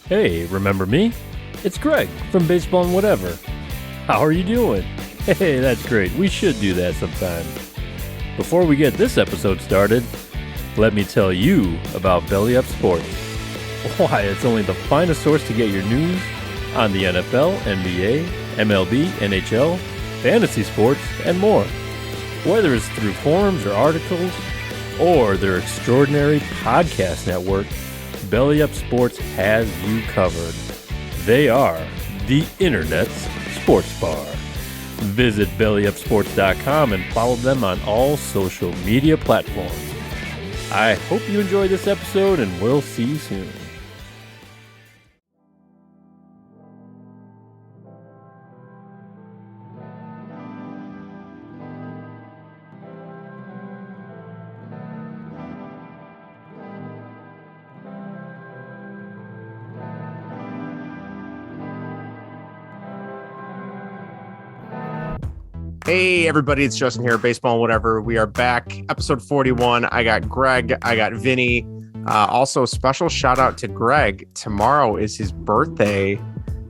Hey, remember me? It's Greg from Baseball and Whatever. How are you doing? Hey, that's great. We should do that sometime. Before we get this episode started, let me tell you about Belly Up Sports. Why, it's only the finest source to get your news on the NFL, NBA, MLB, NHL, fantasy sports, and more. Whether it's through forums or articles, or their extraordinary podcast network, Belly Up Sports has you covered. They are the Internet's sports bar. Visit bellyupsports.com and follow them on all social media platforms. I hope you enjoy this episode, and we'll see you soon. Hey everybody, it's Justin here, Baseball and Whatever. We are back, episode 41. I got Greg, I got Vinny. Also, special shout out to Greg. Tomorrow is his birthday.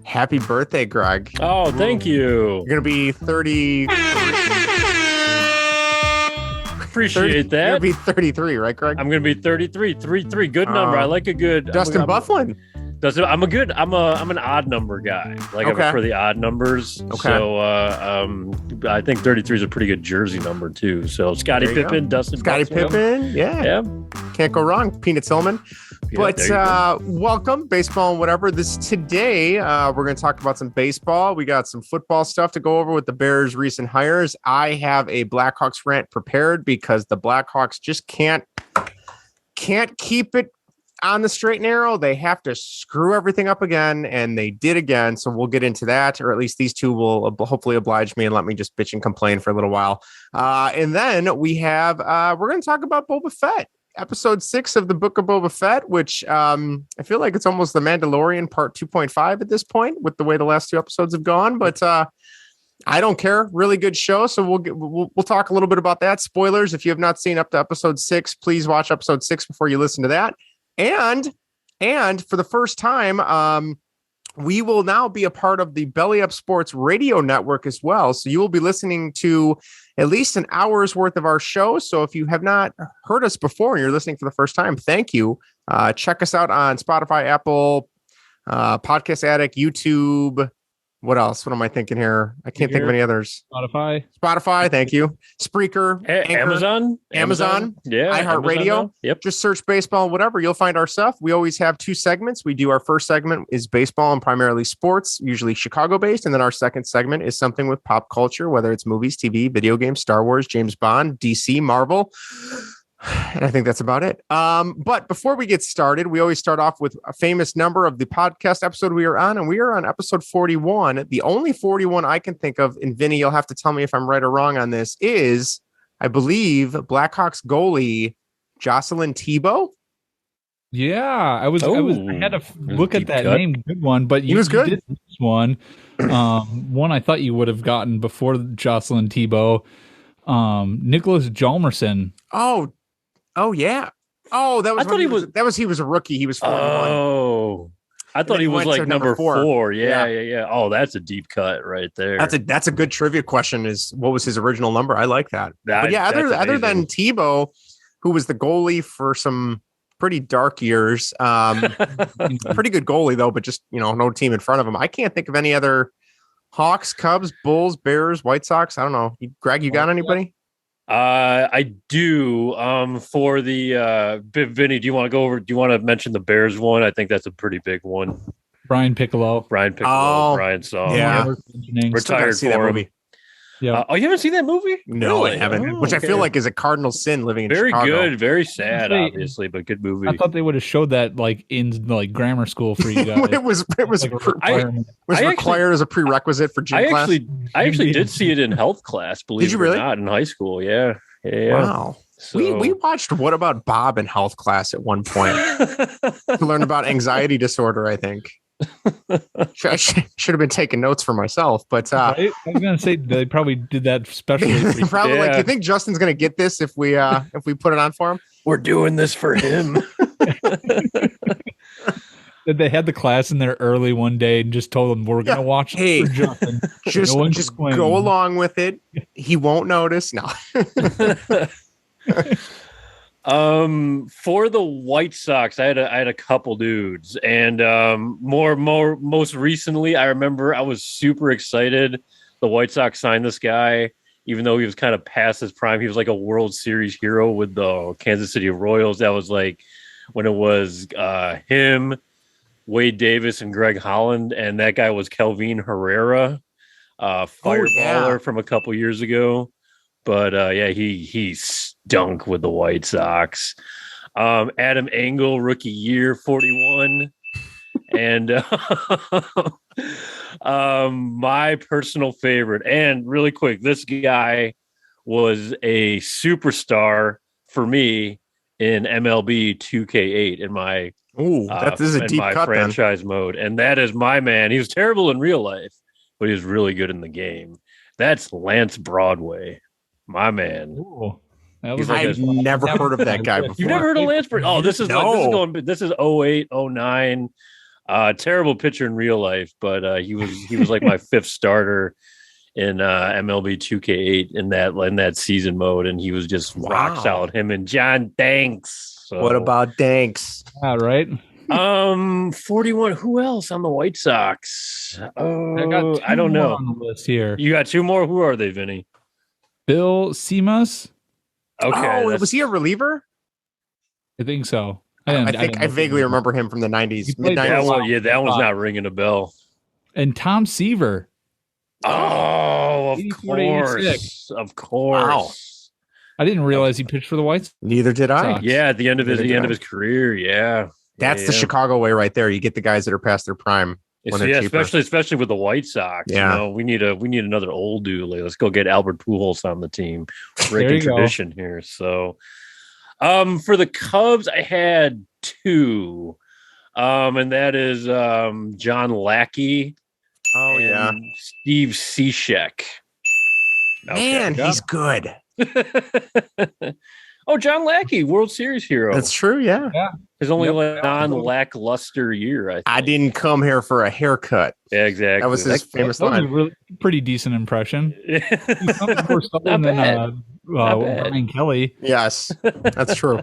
Happy birthday, Greg. Oh, thank you. You're going to be 30. Appreciate that. You're going to be 33, right, Greg? I'm going to be 33. 33, good number. I like a good. Dustin Bufflin. I'm an odd number guy. Like, okay. I'm for the odd numbers. Okay. So I think 33 is a pretty good jersey number too. So Scottie Pippen, Dustin Pippen, yeah. Can't go wrong. Peanut Tillman. Yeah, but welcome, Baseball and Whatever. Today we're going to talk about some baseball. We got some football stuff to go over with the Bears' recent hires. I have a Blackhawks rant prepared because the Blackhawks just can't keep it on the straight and narrow. They have to screw everything up again, and they did again. So we'll get into that, or at least these two will hopefully oblige me and let me just bitch and complain for a little while. And then we have we're going to talk about Boba Fett, episode 6 of the Book of Boba Fett, which I feel like it's almost the Mandalorian part 2.5 at this point with the way the last 2 episodes have gone. But I don't care. Really good show. So we'll talk a little bit about that. Spoilers: if you have not seen up to episode 6, please watch episode 6 before you listen to that. And for the first time, we will now be a part of the Belly Up Sports radio network as well. So you will be listening to at least an hour's worth of our show. So if you have not heard us before and you're listening for the first time, thank you. Check us out on Spotify, Apple, Podcast Addict, YouTube. What else? What am I thinking here? I can't think of any others. Spotify. Thank you. Spreaker. Anchor, Amazon. Yeah. iHeartRadio. Yep. Just search Baseball and Whatever. You'll find our stuff. We always have 2 segments. We do our first segment is baseball and primarily sports, usually Chicago based. And then our second segment is something with pop culture, whether it's movies, TV, video games, Star Wars, James Bond, DC, Marvel. And I think that's about it. But before we get started, we always start off with a famous number of the podcast episode we are on. And we are on episode 41. The only 41 I can think of, and Vinny, you'll have to tell me if I'm right or wrong on this, is, I believe, Blackhawks goalie Jocelyn Tebow. Yeah, I had to look at that name. Good one, but he was good. Did this one. One I thought you would have gotten before Jocelyn Tebow. Nicholas Hjalmarsson. Oh yeah. Oh, that was he was a rookie. He was 41. Oh, I thought he was like number 4. Yeah. Oh, that's a deep cut right there. That's a good trivia question. Is what was his original number? I like that. But yeah, other than Tebow, who was the goalie for some pretty dark years, pretty good goalie though, but just no team in front of him. I can't think of any other Hawks, Cubs, Bulls, Bears, White Sox. I don't know. Greg, you got anybody? I do. For the Vinny, do you want to mention the Bears one? I think that's a pretty big one. Brian Piccolo. Brian Saw. Yeah. Retired for him. Yeah. You haven't seen that movie? No, really? I haven't. Which I feel like is a cardinal sin living in very Chicago. Very good, very sad, obviously, but good movie. I thought they would have showed that like in like grammar school for you guys. it was required as a prerequisite for gym class. I actually did see it in health class. Believe did you it really? or not, in high school. Yeah. Wow. So, we watched What About Bob in health class at one point. to learn about anxiety disorder, I think. I should have been taking notes for myself, but I was gonna say they probably did that specially. Probably like, you think Justin's gonna get this if we put it on for him? We're doing this for him. They had the class in there early one day and just told them we're gonna watch. Hey, for Justin. just go along with it. He won't notice. No. For the White Sox, I had a couple dudes, and most recently, I remember I was super excited. The White Sox signed this guy, even though he was kind of past his prime. He was like a World Series hero with the Kansas City Royals. That was like when it was him, Wade Davis, and Greg Holland, and that guy was Kelvin Herrera, fireballer from a couple years ago. But he stunk with the White Sox. Adam Engel, rookie year, 41. And my personal favorite, and really quick, this guy was a superstar for me in MLB 2K8 in my this is a deep cut franchise mode. And that is my man. He was terrible in real life, but he was really good in the game. That's Lance Broadway. My man. Ooh, I've never heard of that guy before. You've never heard of Lance Broadway? Oh, this is 08, 09. Terrible pitcher in real life, but he was like my fifth starter in MLB 2K8 in that season mode, and he was just rock solid. Him and John Danks. So. What about Danks? Yeah, right. 41. Who else on the White Sox? I don't know. On the list here. You got two more. Who are they, Vinny? Bill Simas. Okay. Oh, was he a reliever? I think so. I vaguely remember him from the 90s. Mid-90s. That one's not ringing a bell. And Tom Seaver. Oh, of course. Of course. Wow. I didn't realize he pitched for the White Sox. Neither did I. Yeah, at the end of his career, yeah. That's the Chicago way right there. You get the guys that are past their prime. Especially with the White Sox. Yeah. You know, we need another old dude. Let's go get Albert Pujols on the team. Breaking tradition here. So for the Cubs, I had two. And that is John Lackey. Oh, yeah. Steve Cishek. Man, he's good. Oh, John Lackey, World Series hero. That's true, yeah. His only non-lackluster year, I think. I didn't come here for a haircut. Yeah, exactly. That was his famous line. That was a pretty decent impression. Not bad. Brian Kelly. Yes, that's true.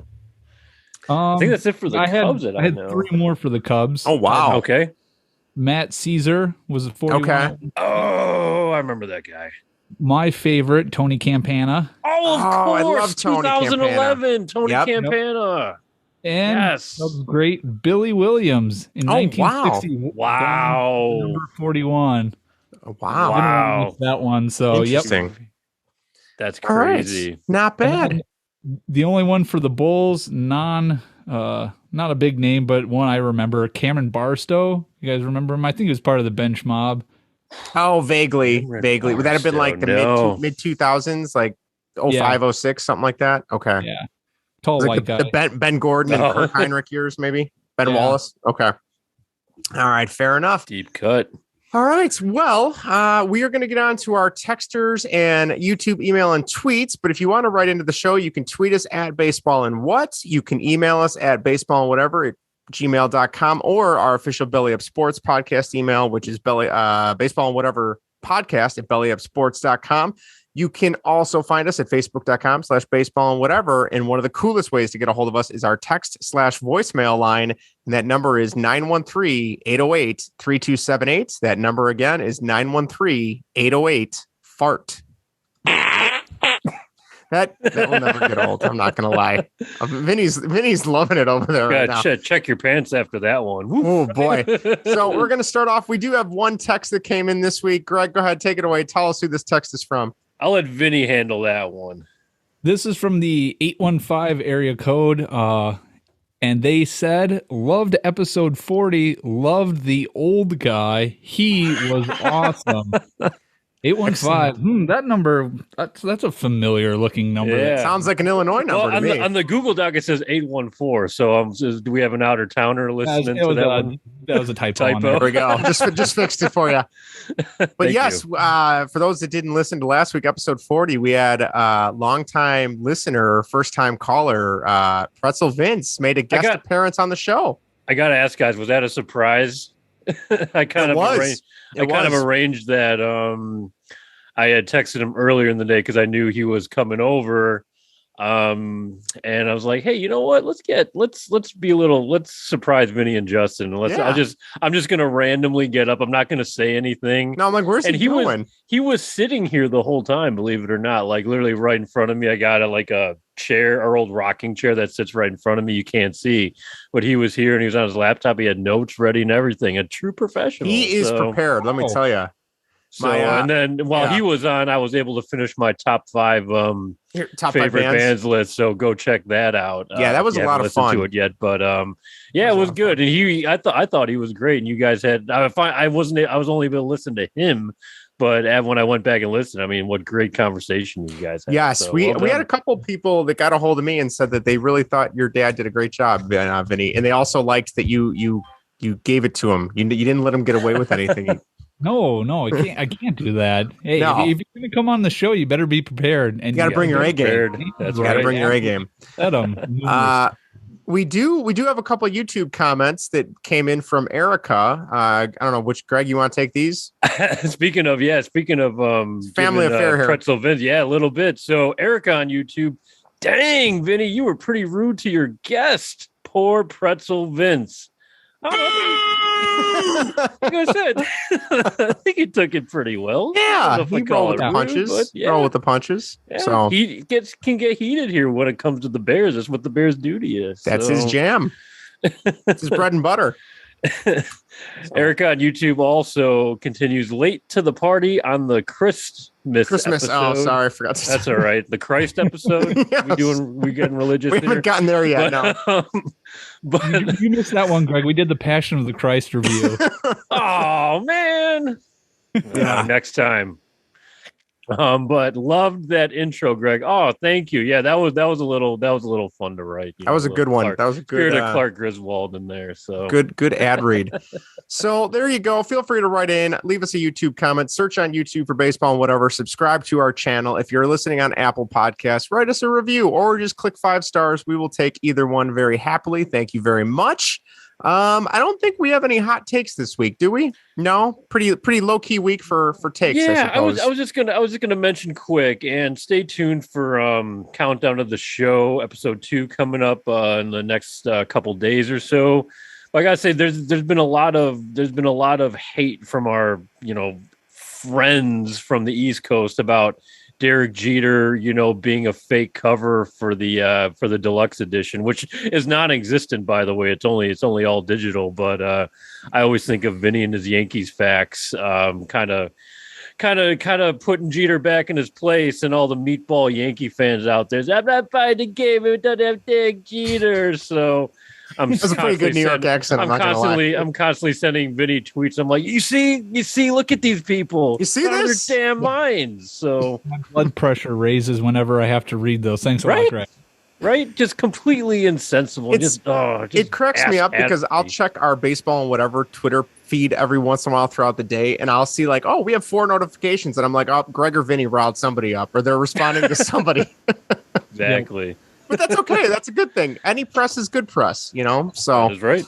I think that's it for the Cubs. I had three more for the Cubs. Oh, wow. Okay. Matt Caesar was a 41. Okay. Oh, I remember that guy. My favorite, Tony Campana. Oh, of course. I love Tony 2011, Tony Campana. And that was great. Billy Williams in 1960. Wow. Number 41. Wow. That one. So, interesting. That's crazy. Right. Not bad. The only one for the Bulls, not a big name, but one I remember, Cameron Barstow. You guys remember him? I think he was part of the bench mob. Oh, vaguely. Would that have been like the mid 2000s, like 05, 06, something like that? Okay. Yeah. Tall white guy. The Ben Gordon and Kurt Heinrich years, maybe? Ben Wallace? Okay. All right. Fair enough. Deep cut. All right. Well, we are going to get on to our texters and YouTube email and tweets. But if you want to write into the show, you can tweet us at baseball and what. You can email us at baseball and whatever at gmail.com or our official Belly Up Sports podcast email, which is baseball and whatever podcast at bellyupsports.com. You can also find us at facebook.com/baseball and whatever. And one of the coolest ways to get a hold of us is our text/voicemail line. And that number is 913-808-3278. That number again is 913-808-FART. That will never get old. I'm not going to lie. Vinny's loving it over there right now. Check your pants after that one. Oh, boy. So we're going to start off. We do have one text that came in this week. Greg, go ahead. Take it away. Tell us who this text is from. I'll let Vinny handle that one. This is from the 815 area code. And they said, loved episode 40, loved the old guy. He was awesome. 815. That number, that's a familiar looking number. Yeah. Sounds like an Illinois number to me. On the Google Doc, it says 814. So do we have an outer towner listening to that one? That was a typo. There we go. Just fixed it for you. But yes, for those that didn't listen to last week, episode 40, we had a longtime listener, first time caller, Pretzel Vince made a guest appearance on the show. I got to ask, guys, was that a surprise? I kind of arranged that. I had texted him earlier in the day because I knew he was coming over. And I was like, hey, you know what? Let's surprise Vinny and Justin. I'm just gonna randomly get up. I'm not gonna say anything. No, I'm like, where's he going? He was sitting here the whole time, believe it or not, like literally right in front of me. I got a chair, our old rocking chair that sits right in front of me. You can't see, but he was here and he was on his laptop. He had notes ready and everything. A true professional. He is prepared. Let me tell you. So, and then while he was on, I was able to finish my top five favorite bands list. So go check that out. Yeah, that was a lot of fun. To it yet, but it was good. And I thought he was great. And you guys had I was only able to listen to him, but when I went back and listened, I mean, what great conversation you guys had. Yes, so, we had a couple people that got a hold of me and said that they really thought your dad did a great job, Vinny, and they also liked that you gave it to him. You didn't let him get away with anything. No, I can't do that. Hey, if you're going to come on the show, you better be prepared. And you got to bring your A game. That's right. Got to bring your A game. We do have a couple of YouTube comments that came in from Erica. I don't know which, Greg, you want to take these? Speaking of family affair here. Pretzel Vince, a little bit. So Erica on YouTube, dang, Vinny, you were pretty rude to your guest. Poor Pretzel Vince. Like I said, I think he took it pretty well. Yeah, he rolled with the punches. Roll with the punches. Yeah, so he can get heated here when it comes to the Bears. That's what the Bears' duty is. That's his jam. It's his bread and butter. Erica on YouTube also continues late to the party on the Christmas episode. Oh, sorry, I forgot to That's all right. The Christ episode. Yes. We getting religious. We haven't gotten there yet. But you missed that one, Greg. We did the Passion of the Christ review. Oh man. Next time. But loved that intro, Greg. Oh, thank you. Yeah, that was a little fun to write. That was a good one. That was a good Clark Griswold in there. So good ad read. So there you go. Feel free to write in, leave us a YouTube comment, search on YouTube for baseball and whatever. Subscribe to our channel. If you're listening on Apple Podcasts, write us a review or just click 5 stars. We will take either one very happily. Thank you very much. I don't think we have any hot takes this week, do we? No, pretty low key week for takes. Yeah, I was just gonna mention quick and stay tuned for countdown of the show episode 2 coming up in the next couple days or so. But I gotta say, there's been a lot of hate from our friends from the East Coast about Derek Jeter, being a fake cover for the deluxe edition, which is non-existent, by the way. It's only all digital. But I always think of Vinny and his Yankees facts, kind of putting Jeter back in his place, and all the meatball Yankee fans out there. I'm not buying the game. It doesn't have Derek Jeter. So that's a pretty good New York accent. I'm constantly sending Vinny tweets. I'm like, you see, look at these people. You see this? Their damn minds. So my blood pressure raises whenever I have to read those. Thanks a lot, Greg. Right? Just completely insensible. It cracks me up because I'll check our baseball and whatever Twitter feed every once in a while throughout the day, and I'll see like, oh, we have 4 notifications, and I'm like, oh, Greg or Vinny riled somebody up, or they're responding to somebody. Exactly. But that's okay. That's a good thing. Any press is good press, So that is right.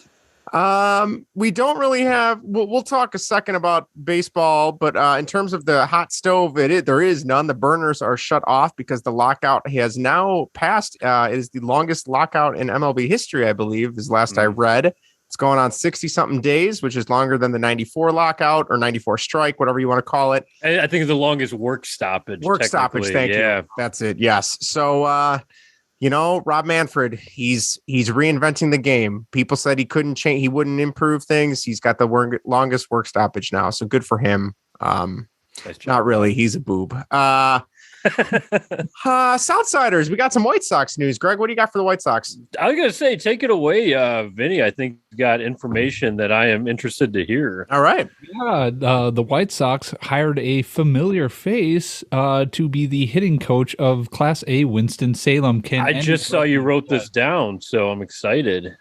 We don't really have. We'll talk a second about baseball, but in terms of the hot stove, there is none. The burners are shut off because the lockout has now passed. It is the longest lockout in MLB history, I believe, is last I read. It's going on 60-something days, which is longer than the 94 lockout or 94 strike, whatever you want to call it. I think it's the longest work stoppage. Thank you. That's it. Yes. So. Rob Manfred, he's reinventing the game. People said he couldn't change, he wouldn't improve things. He's got the longest work stoppage now, so good for him. Not really. He's a boob. Southsiders, we got some White Sox news. Greg, what do you got for the White Sox? I was going to say, take it away, Vinny. I think you got information that I am interested to hear. All right. Yeah, the White Sox hired a familiar face to be the hitting coach of Class A Winston-Salem. I just saw you wrote this down, so I'm excited.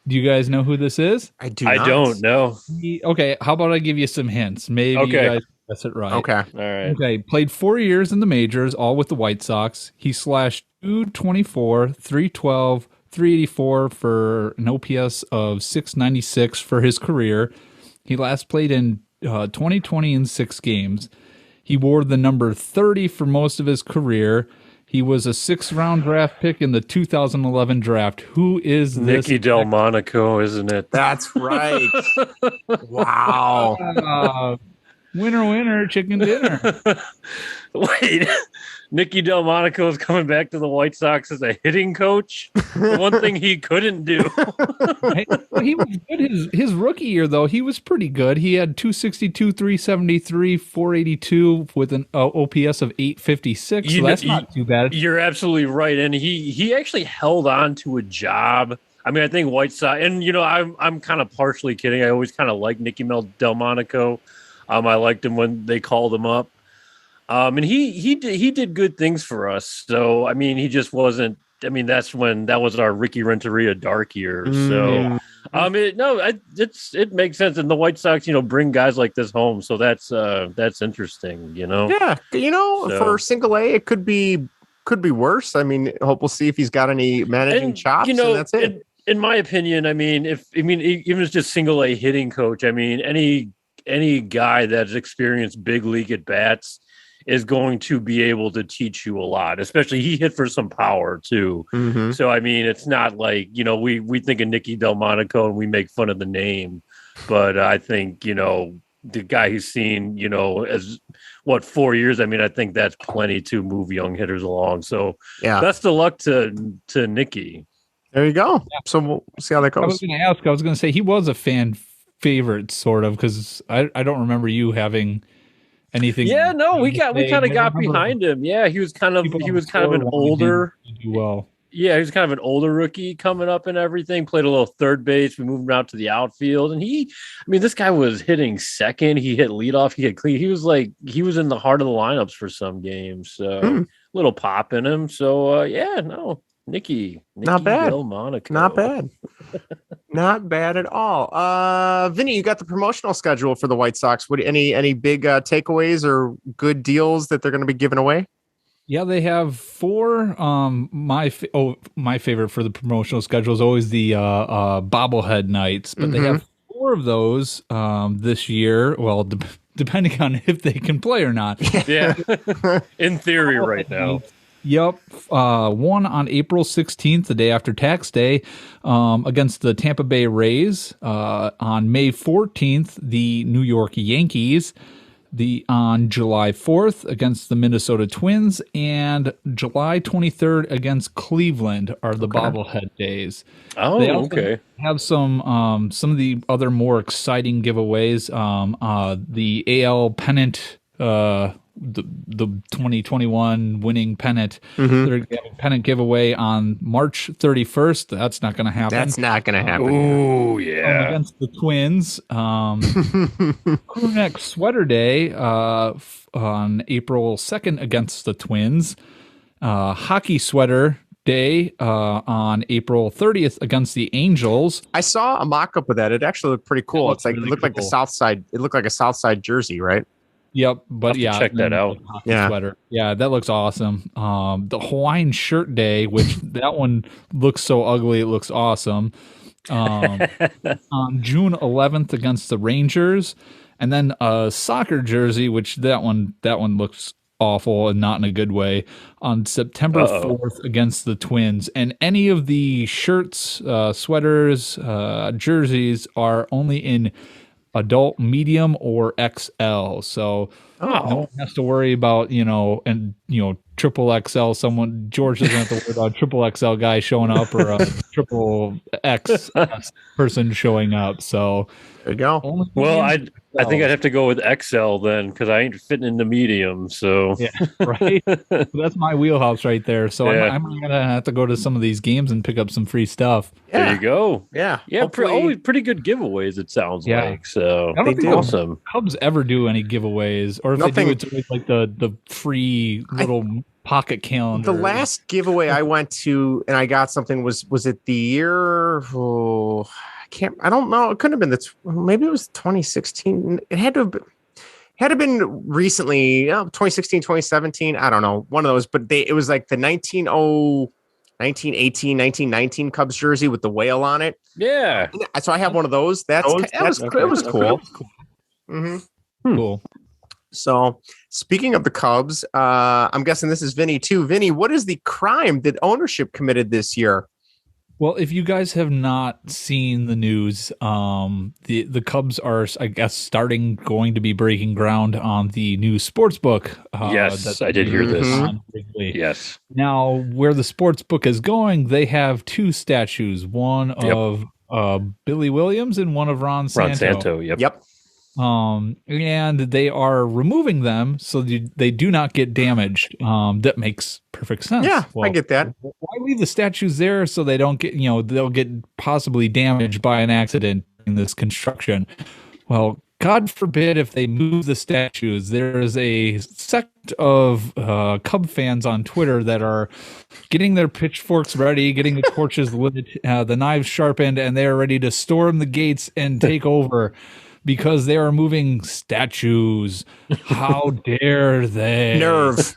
Do you guys know who this is? I don't know. Okay, how about I give you some hints? Maybe you guys guess it right. Okay. All right. Okay. Played 4 years in the majors, all with the White Sox. He slashed .224, .312, .384 for an OPS of .696 for his career. He last played in 2020 in 6 games. He wore the number 30 for most of his career. He was a 6th-round draft pick in the 2011 draft. Who is this? Nicky Delmonico, isn't it? That's right. Wow. Winner, chicken dinner. Wait, Nicky Delmonico is coming back to the White Sox as a hitting coach? The one thing he couldn't do. Well, he was good his rookie year, though. He was pretty good. He had 262, 373, 482 with an OPS of 856. So that's not too bad. You're absolutely right. And he actually held on to a job. I mean, I think White Sox, and I'm kind of partially kidding. I always kind of liked Nicky Delmonico. I liked him when they called him up. And he did good things for us. So, I mean, he just wasn't. I mean, that was our Ricky Renteria dark years. So, it makes sense. And the White Sox, bring guys like this home. So that's interesting. Yeah, for single A, it could be worse. I mean, we'll see if he's got any managing chops. And that's it. In my opinion, even if it's just single A hitting coach, I mean, any guy that's experienced big league at bats is going to be able to teach you a lot, especially he hit for some power too. Mm-hmm. So, I mean, it's not like, we think of Nicky Delmonico and we make fun of the name, but I think, the guy he's seen, as 4 years. I mean, I think that's plenty to move young hitters along. So best of luck to Nicky. There you go. Yeah. So we'll see how that goes. I was going to say he was a fan favorite sort of, because I don't remember you having anything. Yeah, no, we kind of got behind him. Yeah, he was kind of an older. Well, yeah, he was kind of an older rookie coming up and everything. Played a little third base. We moved him out to the outfield, and this guy was hitting second. He hit leadoff. He hit clean. He was in the heart of the lineups for some games. So little pop in him. So Nicky, not bad. Delmonico. Not bad. Not bad at all. Vinny, you got the promotional schedule for the White Sox. Any big takeaways or good deals that they're going to be giving away? Yeah, they have 4. My favorite for the promotional schedule is always the bobblehead nights, but they have 4 of those this year. Well, depending on if they can play or not. Yeah, in theory, right now. Yep. One on April 16th, the day after tax day, against the Tampa Bay Rays. On May 14th, the New York Yankees. On July 4th against the Minnesota Twins, and July 23rd against Cleveland are the bobblehead days. Oh, they also okay. Have some of the other more exciting giveaways. The AL pennant, the 2021 winning pennant. They're having a pennant giveaway on March 31st. That's not going to happen. That's not going to happen. Oh, yeah. Against the Twins. Crewneck Sweater Day on April 2nd against the Twins. Hockey Sweater Day on April 30th against the Angels. I saw a mock-up of that. It actually looked pretty cool. It's like, really it looked like the South Side. It looked like a South Side jersey, right? Yep, but check that out. Sweater. Yeah, that looks awesome. The Hawaiian Shirt Day, which that one looks so ugly, it looks awesome. On June 11th against the Rangers, and then a soccer jersey, which that one looks awful and not in a good way, on September 4th against the Twins. And any of the shirts, sweaters, jerseys are only in adult, medium, or XL. So no one has to worry about, triple XL. George doesn't have to worry about triple XL guy showing up or a triple X person showing up. So there you go. Well, I think I'd have to go with XL then, because I ain't fitting in the medium. So yeah, right. So that's my wheelhouse right there. So I'm gonna have to go to some of these games and pick up some free stuff. Yeah. There you go. Yeah, always pretty good giveaways. It sounds like so. I don't think awesome. Cubs ever do any giveaways, or if they do, it's always like the free little pocket calendar. The last giveaway I went to and I got something was it the year? I don't know. It couldn't have been maybe it was 2016. It had to have been recently, 2016, 2017. I don't know. One of those, but it was like the 1918, 1919 Cubs jersey with the whale on it. Yeah. So I have one of those. It was cool. Mm-hmm. Cool. So speaking of the Cubs, I'm guessing this is Vinny too. Vinny, what is the crime that ownership committed this year? Well, if you guys have not seen the news, the Cubs are, I guess, going to be breaking ground on the new sports book. Yes, I did hear this. Yes. Now, where the sports book is going, they have two statues, one of Billy Williams and one of Ron Santo. Yep. And they are removing them so they do not get damaged. That makes perfect sense. Yeah, I get that. Why leave the statues there so they don't get, they'll get possibly damaged by an accident in this construction? Well, God forbid if they move the statues. There is a sect of Cub fans on Twitter that are getting their pitchforks ready, getting the torches lit, the knives sharpened, and they are ready to storm the gates and take over. Because they are moving statues. How dare they? Nerve.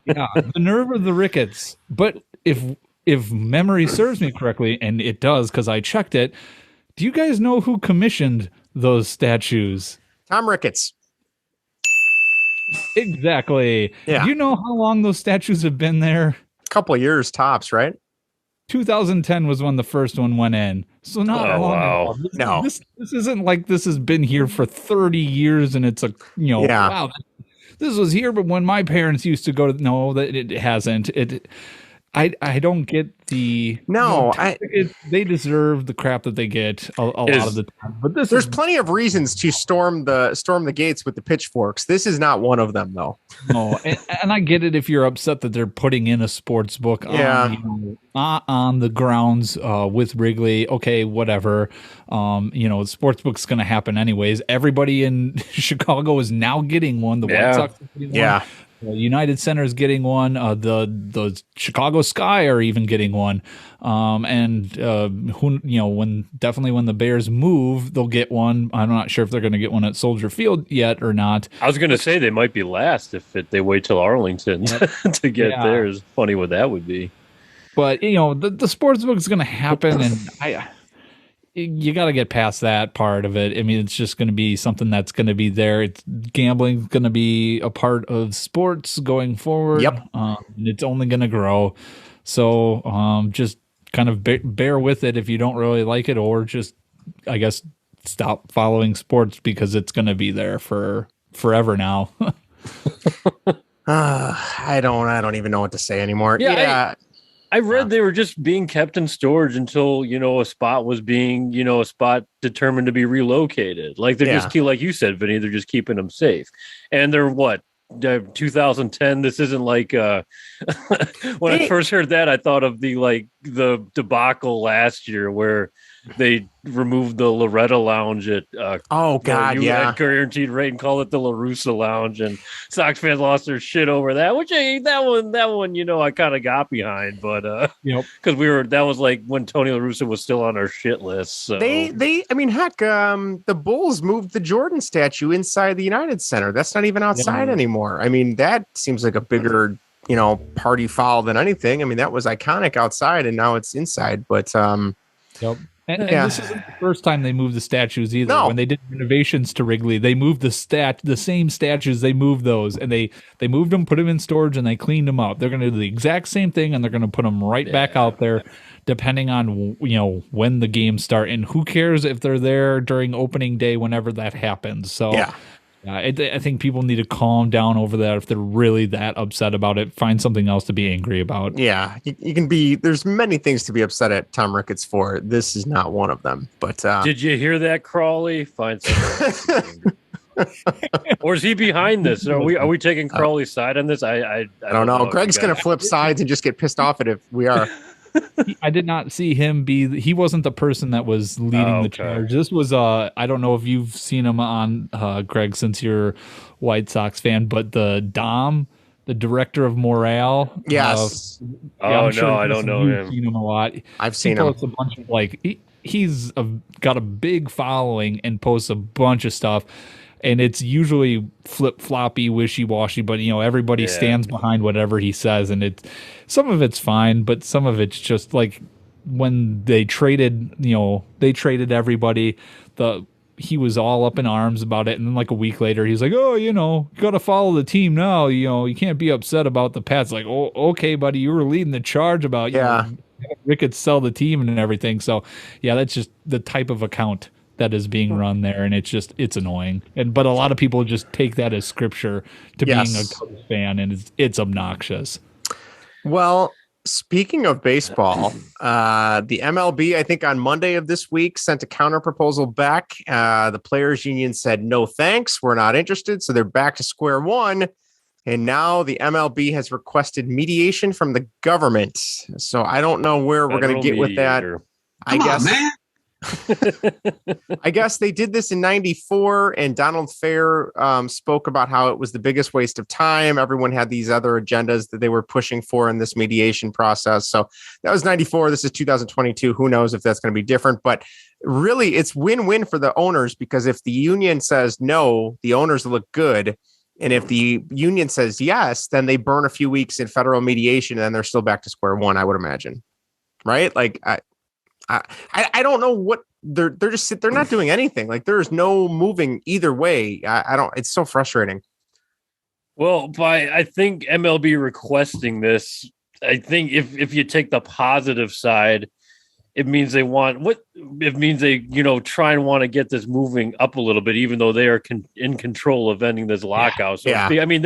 Yeah, the nerve of the Ricketts. But if memory serves me correctly, and it does because I checked it, do you guys know who commissioned those statues? Tom Ricketts. Exactly. Yeah. Do you know how long those statues have been there? A couple of years tops, right? 2010 was when the first one went in. So not long ago. This isn't like this has been here for 30 years and it's wow, this was here, but when my parents used to go to, no, that it hasn't. I don't get the they deserve the crap that they get a lot of the time. But there's plenty of reasons to storm the gates with the pitchforks. This is not one of them, though. No, and I get it if you're upset that they're putting in a sports book on the grounds with Wrigley. Okay, whatever. The sports book's going to happen anyways. Everybody in Chicago is now getting one. The White Sox are getting one. United Center is getting one. The Chicago Sky are even getting one. When the Bears move, they'll get one. I'm not sure if they're going to get one at Soldier Field yet or not. I was going to say they might be last if they wait till Arlington to get theirs. Funny what that would be. But the sports book is going to happen, and you got to get past that part of it. I mean, it's just going to be something that's going to be there. It's gambling going to be a part of sports going forward. Yep. And it's only going to grow. So just kind of bear with it if you don't really like it, or just, I guess, stop following sports because it's going to be there for forever now. I don't even know what to say anymore. I read they were just being kept in storage until, a spot was being, a spot determined to be relocated. Like they're just, like you said, Vinny, they're just keeping them safe. And they're 2010. This isn't like when I first heard that, I thought of the debacle last year where they removed the Loretta Lounge at guaranteed rate and called it the LaRussa Lounge, and Sox fans lost their shit over that, which that one I kind of got behind, but because that was like when Tony La Russa was still on our shit list. So the Bulls moved the Jordan statue inside the United Center. That's not even outside anymore. I mean, that seems like a bigger party foul than anything. I mean, that was iconic outside and now it's inside, but And this isn't the first time they moved the statues either. No. When they did renovations to Wrigley, they moved the same statues. They moved those, and they moved them, put them in storage, and they cleaned them up. They're going to do the exact same thing, and they're going to put them right back out there, depending on when the games start. And who cares if they're there during opening day, whenever that happens. So I think people need to calm down over that if they're really that upset about it. Find something else to be angry about. Yeah, you can be. There's many things to be upset at Tom Ricketts for. This is not one of them. But did you hear that, Crawley? Find something else. Or is he behind this? Are we taking Crawley's side on this? I don't know. Greg's going to flip sides and just get pissed off at it if we are. I did not see him he wasn't the person that was leading the charge. This was I don't know if you've seen him on Greg, since you're a White Sox fan, but the director of morale. Yes. I don't know him. Seen him a lot. I've seen him. Posts a bunch of he's got a big following and posts a bunch of stuff. and it's usually flip-floppy, wishy-washy, but everybody stands behind whatever he says, and some of it's fine, but some of it's just like when they traded everybody, he was all up in arms about it, and then like a week later he's like, oh, you got to follow the team now, you can't be upset about the Pats. Like, oh, okay, buddy, you were leading the charge about Rick could sell the team and everything. So that's just the type of account that is being run there, and it's annoying. But a lot of people just take that as scripture to being a Cubs fan, and it's obnoxious. Well, speaking of baseball, the MLB, I think on Monday of this week, sent a counter proposal back. The players union said, no thanks, we're not interested. So they're back to square one. And now the MLB has requested mediation from the government. So I don't know where we're going to get with that. I guess they did this in 94, and Donald Fair spoke about how it was the biggest waste of time. Everyone had these other agendas that they were pushing for in this mediation process. So that was 94. This is 2022. Who knows if that's going to be different, but really it's win-win for the owners, because if the union says no, the owners look good. And if the union says yes, then they burn a few weeks in federal mediation, and then they're still back to square one, I would imagine. Right? Like, I don't know what they're not doing anything. Like, there's no moving either way. It's so frustrating. Well, I think MLB requesting this, I think if you take the positive side, it means they try and want to get this moving up a little bit, even though they are in control of ending this lockout. So I mean,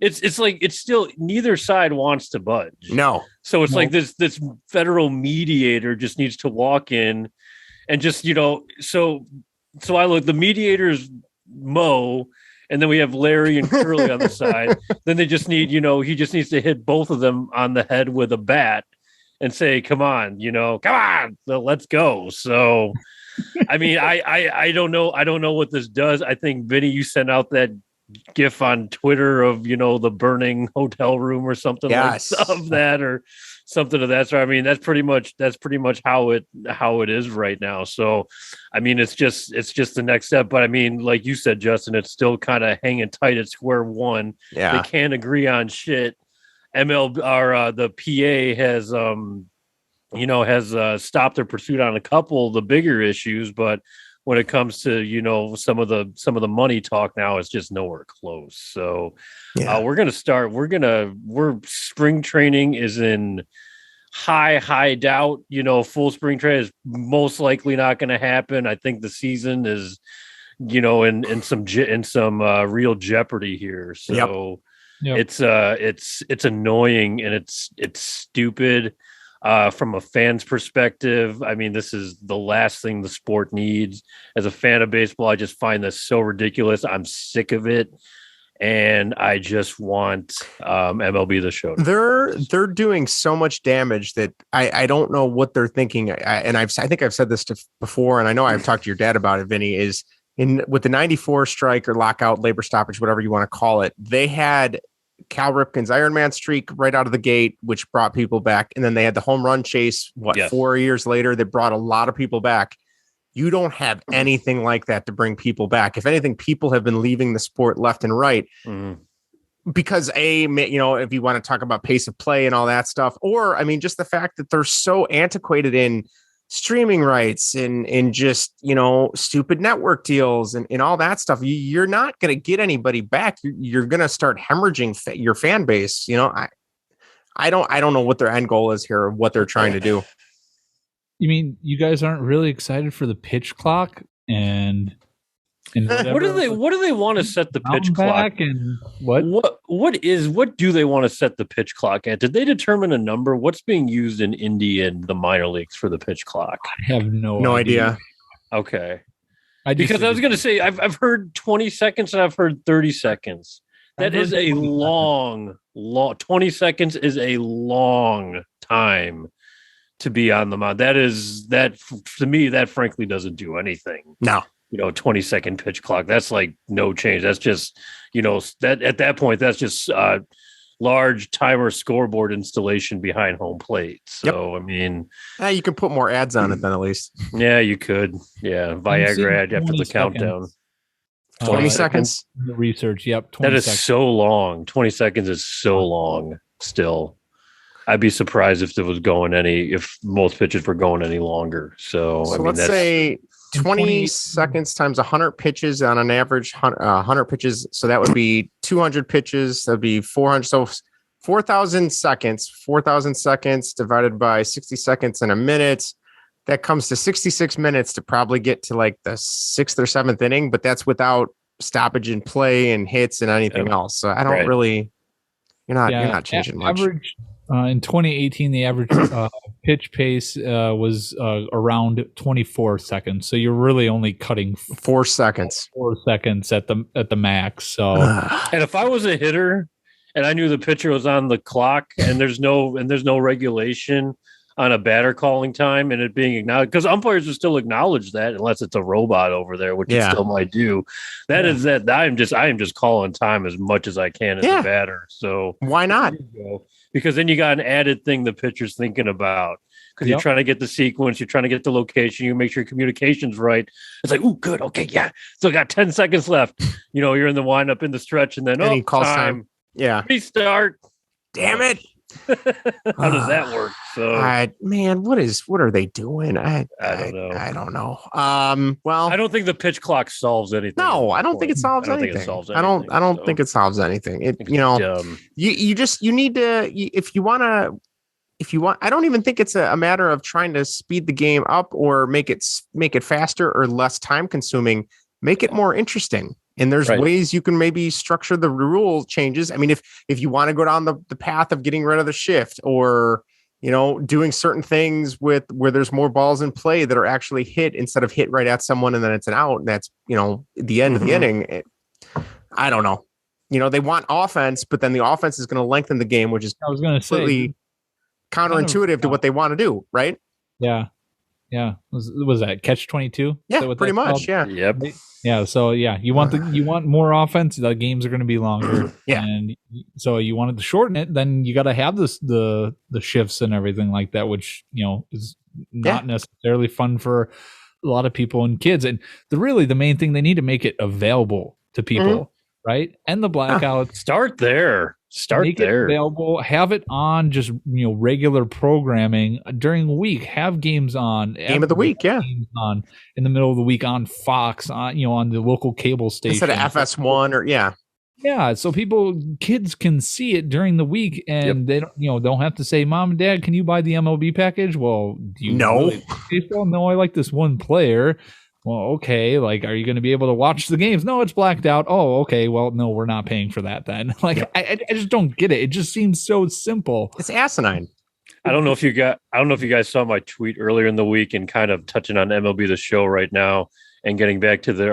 it's still neither side wants to budge. No. So it's like this federal mediator just needs to walk in and just, so I look, the mediators Mo, and then we have Larry and Curly on the side. Then they just need, he just needs to hit both of them on the head with a bat and say, come on, let's go. So, I mean, I don't know. I don't know what this does. I think, Vinny, you sent out that GIF on Twitter of, the burning hotel room or something like that, or something of that. So, I mean, that's pretty much how it is right now. So, I mean, it's just the next step. But I mean, like you said, Justin, it's still kind of hanging tight at square one. Yeah. They can't agree on shit. MLB or the PA has stopped their pursuit on a couple of the bigger issues, but when it comes to some of the money talk now, it's just nowhere close. So we're spring training is in high doubt. Full spring training is most likely not going to happen. I think the season is in some real jeopardy here. So. Yep. Yep. It's annoying, and it's stupid from a fan's perspective. I mean, this is the last thing the sport needs. As a fan of baseball, I just find this so ridiculous. I'm sick of it, and I just want MLB the show. They're doing so much damage that I don't know what they're thinking. I think I've said this before, and I know I've talked to your dad about it, Vinny, is with the 94 strike or lockout, labor stoppage, whatever you want to call it, they had Cal Ripken's Ironman streak right out of the gate, which brought people back. And then they had the home run chase, 4 years later, that brought a lot of people back. You don't have anything like that to bring people back. If anything, people have been leaving the sport left and right because if you want to talk about pace of play and all that stuff, or, I mean, just the fact that they're so antiquated in streaming rights and just, stupid network deals and all that stuff. You're not going to get anybody back. You're going to start hemorrhaging your fan base. I don't know what their end goal is here or what they're trying to do. You mean you guys aren't really excited for the pitch clock and what do they want to set the pitch clock? And what do they want to set the pitch clock at? Did they determine a number? What's being used in Indy and the minor leagues for the pitch clock? I have no idea. Okay. Because I was going to say, I've heard 20 seconds and I've heard 30 seconds. That is a long 20 seconds is a long time to be on the mound. That to me, that frankly doesn't do anything. No. 20-second pitch clock. That's like no change. That's just, that at that point, that's just large timer scoreboard installation behind home plate. So, I mean, you can put more ads on it then at least. Yeah, you could. Yeah. Viagra ad after the countdown. 20 seconds. The research. Yep. 20 That is seconds. so long. 20 seconds is so long still. I'd be surprised if if most pitches were going any longer. So I mean, let's say 20 seconds times 100 pitches on an average 100 pitches. So that would be 200 pitches. That'd be 400. So 4,000 seconds. 4,000 seconds divided by 60 seconds in a minute. That comes to 66 minutes to probably get to like the 6th or 7th inning, but that's without stoppage in play and hits and anything else. So I don't really. You're not changing much. Average, in 2018, the average pitch pace was around 24 seconds. So you're really only cutting 4 seconds. 4 seconds at the max. So, and if I was a hitter and I knew the pitcher was on the clock and there's no regulation on a batter calling time and it being acknowledged, because umpires will still acknowledge that unless it's a robot over there, which it still might do. I am just calling time as much as I can as a batter. So why not? Because then you got an added thing the pitcher's thinking about. Because you're trying to get the sequence, you're trying to get the location, you make sure communication's right. It's like, ooh, good, okay, yeah. Still got 10 seconds left. You're in the windup in the stretch, and then he calls time. Yeah. Restart. Damn it. How does that work? So man, what are they doing? I don't know. Well, I don't think the pitch clock solves anything. No, I don't think it solves anything. I don't think it solves anything. You need to, if you want, I don't even think it's a matter of trying to speed the game up or make it faster or less time consuming. Make it more interesting. And there's ways you can maybe structure the rule changes. I mean, if you want to go down the path of getting rid of the shift or, doing certain things where there's more balls in play that are actually hit instead of hit right at someone and then it's an out. And that's, the end of the inning. I don't know. They want offense, but then the offense is going to lengthen the game, which is completely counterintuitive to what they want to do. Right. Yeah. Yeah. Was that catch 22? Yeah, pretty much. Yeah. Yep. Yeah. So you want more offense. The games are going to be longer. Yeah. And so you wanted to shorten it. Then you got to have the shifts and everything like that, which is not necessarily fun for a lot of people and kids. And the main thing, they need to make it available to people, right? And the blackouts. Start there. Make it available. Have it on just regular programming during the week. Have games on game of the week, games on in the middle of the week on Fox, on the local cable station instead of FS1 or yeah. So kids can see it during the week, and they don't have to say, "Mom and Dad, can you buy the MLB package?" Well, do you really like baseball? No, I like this one player. Well, okay, like, are you going to be able to watch the games? No, it's blacked out. Oh, okay, well, no, we're not paying for that then. I just don't get it. It just seems so simple. It's asinine. I don't know if you guys saw my tweet earlier in the week and kind of touching on MLB The Show right now and getting back to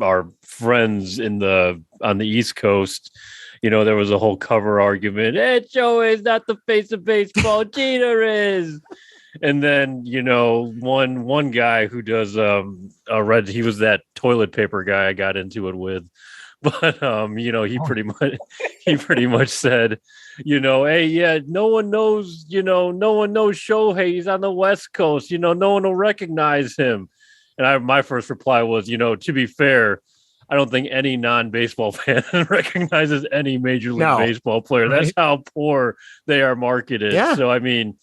our friends on the East Coast. There was a whole cover argument. Hey, Joe is not the face of baseball. Jeter is. And then, one guy who does he was that toilet paper guy I got into it with. But he pretty much said, hey, yeah, no one knows Shohei. He's on the West Coast. No one will recognize him. And my first reply was, to be fair, I don't think any non-baseball fan recognizes any Major League Baseball player. Right? That's how poor they are marketed. Yeah. So, I mean,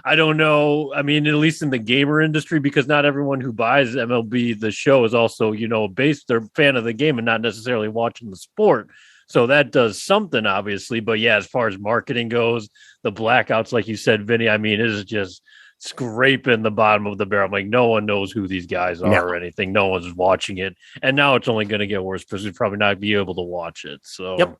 I don't know. I mean, at least in the gamer industry, because not everyone who buys MLB The Show is also, they're a fan of the game and not necessarily watching the sport. So that does something, obviously. But yeah, as far as marketing goes, the blackouts, like you said, Vinny, I mean, it is just scraping the bottom of the barrel. I'm like, no one knows who these guys are or anything. No one's watching it. And now it's only going to get worse because we'll probably not be able to watch it. So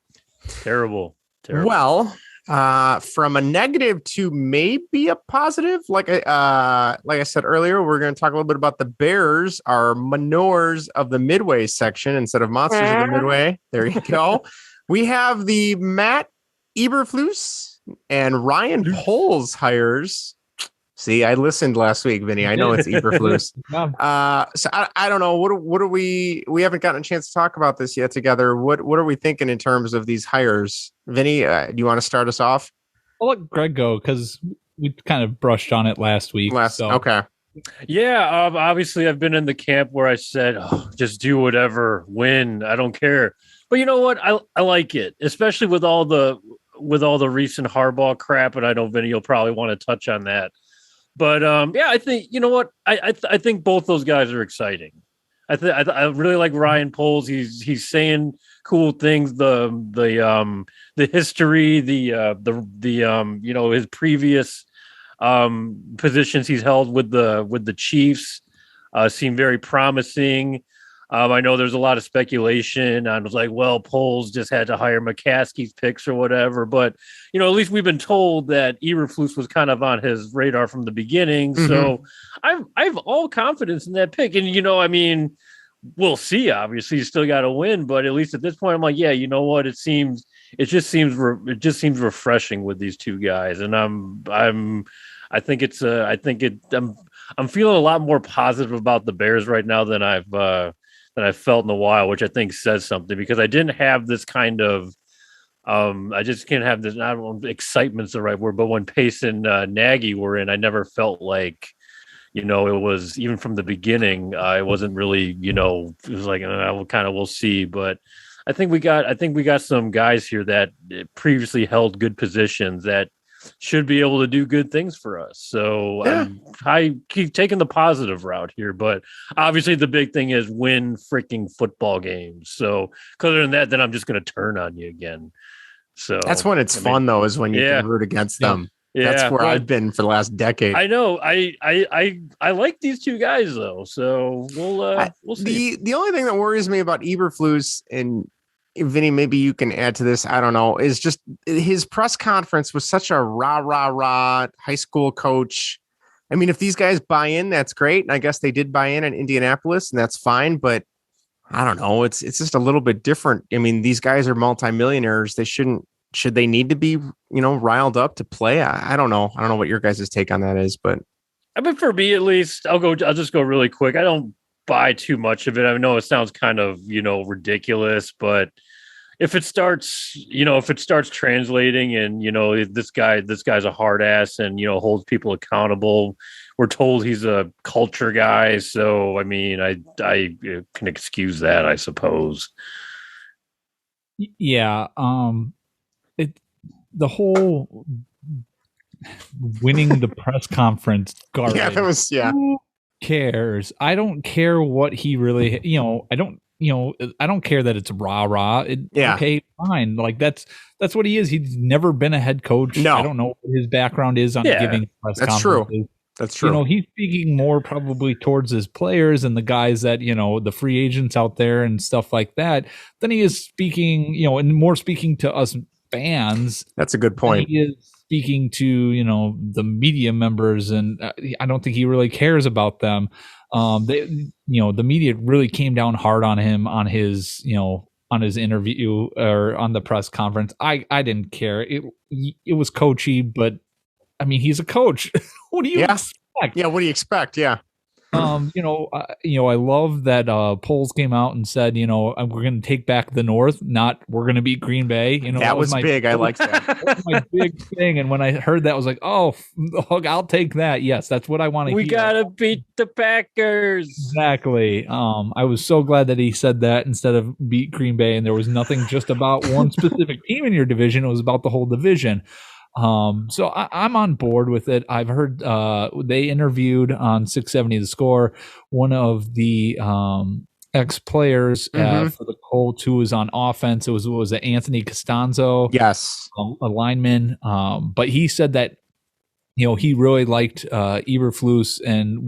terrible. Well, from a negative to maybe a positive, like I said earlier, we're going to talk a little bit about the Bears, our manures of the Midway section instead of monsters of the Midway. There you go. We have the Matt Eberflus and Ryan Poles hires. See, I listened last week, Vinny. I know it's Eberflus. So I don't know. What are we haven't gotten a chance to talk about this yet together. What are we thinking in terms of these hires? Vinny, do you want to start us off? I'll let Greg go because we kind of brushed on it last week. Okay. Yeah, obviously I've been in the camp where I said, oh, just do whatever, win, I don't care. But you know what? I like it, especially with all the recent Harbaugh crap, and I know Vinny will probably want to touch on that. But yeah, I think you know what? I think both those guys are exciting. I really like Ryan Poles. He's saying cool things. The history, you know, his previous positions he's held with the Chiefs seem very promising. I know there's a lot of speculation. I was like, well, Poles just had to hire McCaskey's picks or whatever. But, you know, at least we've been told that Eberflus was kind of on his radar from the beginning. Mm-hmm. So I've all confidence in that pick. And, you know, I mean, we'll see. Obviously, you still got to win. But at least at this point, I'm like, yeah, you know what? It just seems refreshing with these two guys. And I think I'm feeling a lot more positive about the Bears right now than I've felt in a while, which I think says something, because I didn't have this kind of I just can't have this. I don't know, excitement's the right word, but when Pace and Nagy were in, I never felt like, you know, it was, even from the beginning, I wasn't really, you know, it was like we'll see. But I think we got some guys here that previously held good positions that should be able to do good things for us. So yeah. I keep taking the positive route here, but obviously the big thing is win freaking football games. So other than that, then I'm just going to turn on you again. So that's when it's fun though, is when you can root against them. Yeah, that's where I've been for the last decade. I know. I like these two guys though. So we'll see. The only thing that worries me about Eberflus, and Vinny, maybe you can add to this, I don't know, is just his press conference was such a rah high school coach. I mean, if these guys buy in, that's great. And I guess they did buy in Indianapolis, and that's fine. But I don't know. It's just a little bit different. I mean, these guys are multimillionaires. Should they need to be, you know, riled up to play? I don't know. I don't know what your guys' take on that is, but I mean, for me, at least, I'll just go really quick. I don't buy too much of it. I know it sounds kind of, you know, ridiculous, but if it starts translating, and, you know, this guy's a hard ass and, you know, holds people accountable. We're told he's a culture guy. So, I mean, I can excuse that, I suppose. Yeah. The whole winning the press conference garbage. Yeah, that was, yeah. Who cares? I don't care what he really, you know, I don't care that it's rah. Yeah. Okay, fine. Like that's what he is. He's never been a head coach. No. I don't know what his background is on giving press conferences. True. That's true. You know, he's speaking more probably towards his players and the guys that, you know, the free agents out there and stuff like that, than he is speaking, you know, and more speaking to us fans. That's a good point. He is speaking to, you know, the media members, and I don't think he really cares about them. You know, the media really came down hard on him on his, you know, on his interview or on the press conference. I didn't care. It was coachy, but I mean, he's a coach. What do you expect? Yeah, what do you expect? Yeah. You know, I love that Poles came out and said, you know, we're going to take back the North, not we're going to beat Green Bay. You know, that was big. I liked that. That was my big thing. And when I heard that, I was like, oh, I'll take that. Yes, that's what I want to hear. We got to beat the Packers. Exactly. I was so glad that he said that instead of beat Green Bay. And there was nothing just about one specific team in your division. It was about the whole division. So I'm on board with it. I've heard they interviewed on 670 The Score one of the ex-players for the Colts who was on offense. It was Anthony Costanzo, yes, a lineman. But he said that, you know, he really liked Eberflus and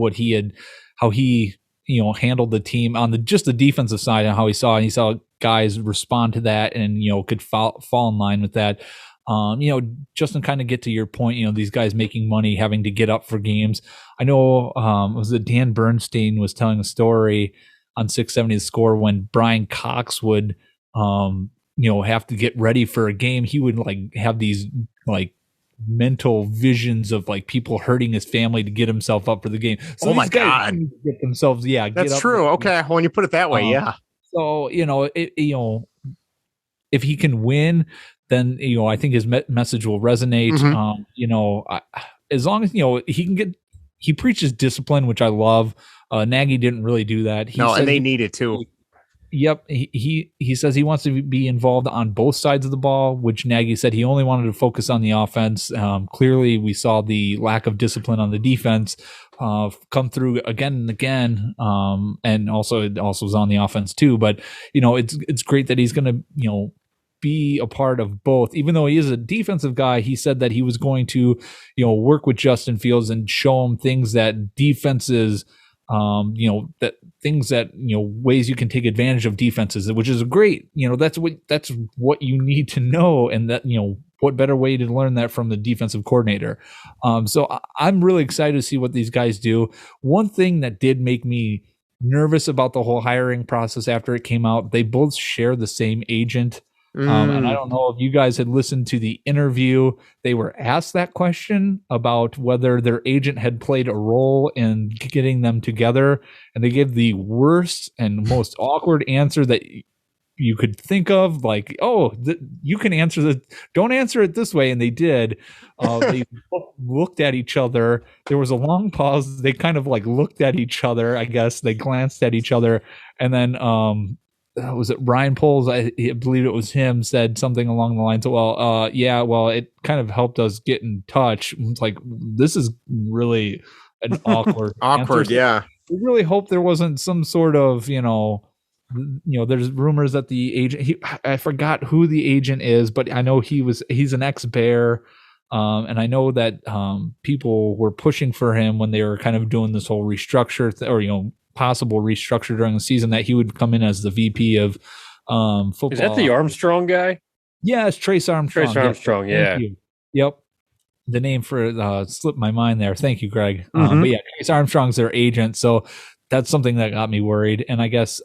how he you know handled the team on the defensive side, and how he saw guys respond to that and, you know, could fall in line with that. You know, Justin, kind of get to your point, you know, these guys making money, having to get up for games. I know, was it Dan Bernstein was telling a story on 670 The Score when Brian Cox would, you know, have to get ready for a game. He would like have these like mental visions of like people hurting his family to get himself up for the game. So oh my God, get themselves. Yeah. That's true. Okay. When you put it that way. Yeah. So, you know, if he can win, then, you know, I think his message will resonate. You know, as long as, you know, he can get he preaches discipline, which I love. Nagy didn't really do that. And they need it too. Yep. He says he wants to be involved on both sides of the ball, which Nagy said he only wanted to focus on the offense. Clearly, we saw the lack of discipline on the defense come through again and again. And also it also was on the offense too. But, it's great that he's going to, be a part of both. Even though he is a defensive guy, he said that he was going to, work with Justin Fields and show him things that defenses that things that ways you can take advantage of defenses, which is great. That's what you need to know, and that what better way to learn that from the defensive coordinator. So I'm really excited to see what these guys do. One thing that did make me nervous about the whole hiring process after it came out, they both share the same agent. And I don't know if you guys had listened to the interview. They were asked that question about whether their agent had played a role in getting them together. And they gave the worst and most awkward answer that you could think of. Like, you can answer this. Don't answer it this way. And they did. They looked at each other. There was a long pause. They kind of looked at each other, I guess. They glanced at each other. And then, was it Ryan Poles? I believe it was him, said something along the lines of, it kind of helped us get in touch. It's like, this is really an awkward answer. Yeah. We really hope there wasn't some sort of, there's rumors that the agent, I forgot who the agent is, but I know he's an ex-Bear. And I know that people were pushing for him when they were kind of doing this whole restructure possible restructure during the season, that he would come in as the VP of football. Is that the Armstrong guy? Yeah, it's Trace Armstrong. Trace Armstrong, yeah. Yep. The name for slipped my mind there. Thank you, Greg. But yeah, Trace Armstrong's their agent, so that's something that got me worried. And I guess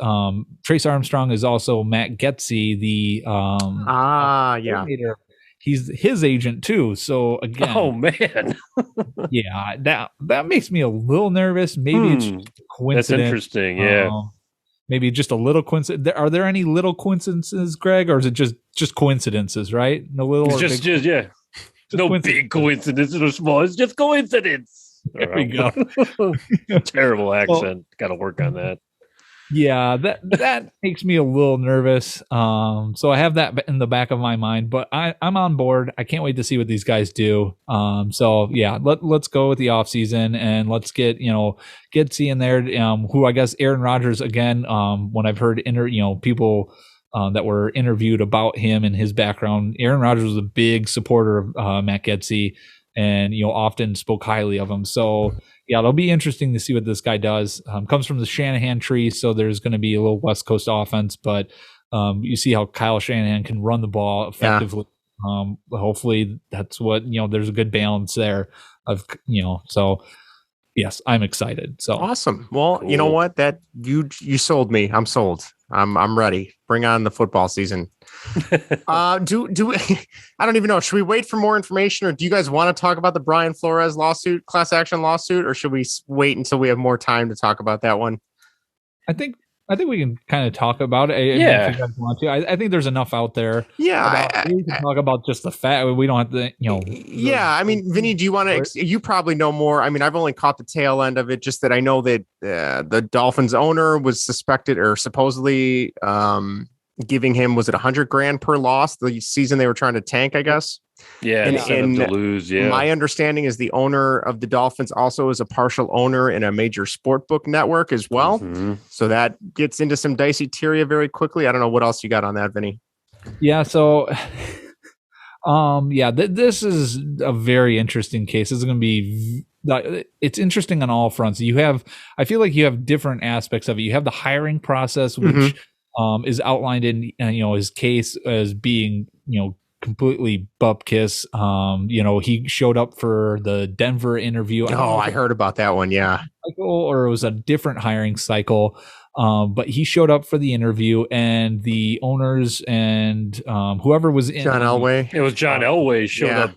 Trace Armstrong is also Matt Getsy, the coordinator. He's his agent too. So again, oh man, yeah, that makes me a little nervous. Maybe it's just a coincidence. That's interesting. Yeah, maybe just a little coincidence. Are there any little coincidences, Greg, or is it just coincidences? Right? No little. It's just no big coincidence or small. It's just coincidence. There we go. Terrible accent. Got to work on that. Yeah, that makes me a little nervous. So I have that in the back of my mind, but I'm on board. I can't wait to see what these guys do. So yeah, let's go with the off season and let's get Getsy in there. Who I guess Aaron Rodgers again. When I've heard people that were interviewed about him and his background, Aaron Rodgers was a big supporter of Matt Getsy, and often spoke highly of him. So yeah, it'll be interesting to see what this guy does. Comes from the Shanahan tree, so there's going to be a little West Coast offense, but you see how Kyle Shanahan can run the ball effectively. Yeah. Hopefully that's what, there's a good balance there of, so yes, I'm excited. So awesome. Well, cool. You know what, that you sold me. I'm sold. I'm ready. Bring on the football season. Do we, I don't even know. Should we wait for more information, or do you guys want to talk about the Brian Flores class action lawsuit, or should we wait until we have more time to talk about that one? I think we can kind of talk about it. If you guys want to. I think there's enough out there. Yeah. We can talk about just the fact. We don't have to, Yeah. I mean, Vinny, do you want to, you probably know more. I mean, I've only caught the tail end of it, just that I know that the Dolphins owner was suspected or supposedly giving him, was it $100,000 per loss the season they were trying to tank, I guess? Yeah, and to lose. Yeah, my understanding is the owner of the Dolphins also is a partial owner in a major sport book network as well. Mm-hmm. So that gets into some dicey territory very quickly. I don't know what else you got on that, Vinny. Yeah. So, this is a very interesting case. This is going to be. It's interesting on all fronts. I feel like you have different aspects of it. You have the hiring process, which is outlined in his case as being completely bupkis. He showed up for the Denver interview. I heard about that one. Yeah. Or it was a different hiring cycle. But he showed up for the interview, and the owners and whoever was in John Elway. It was John Elway showed up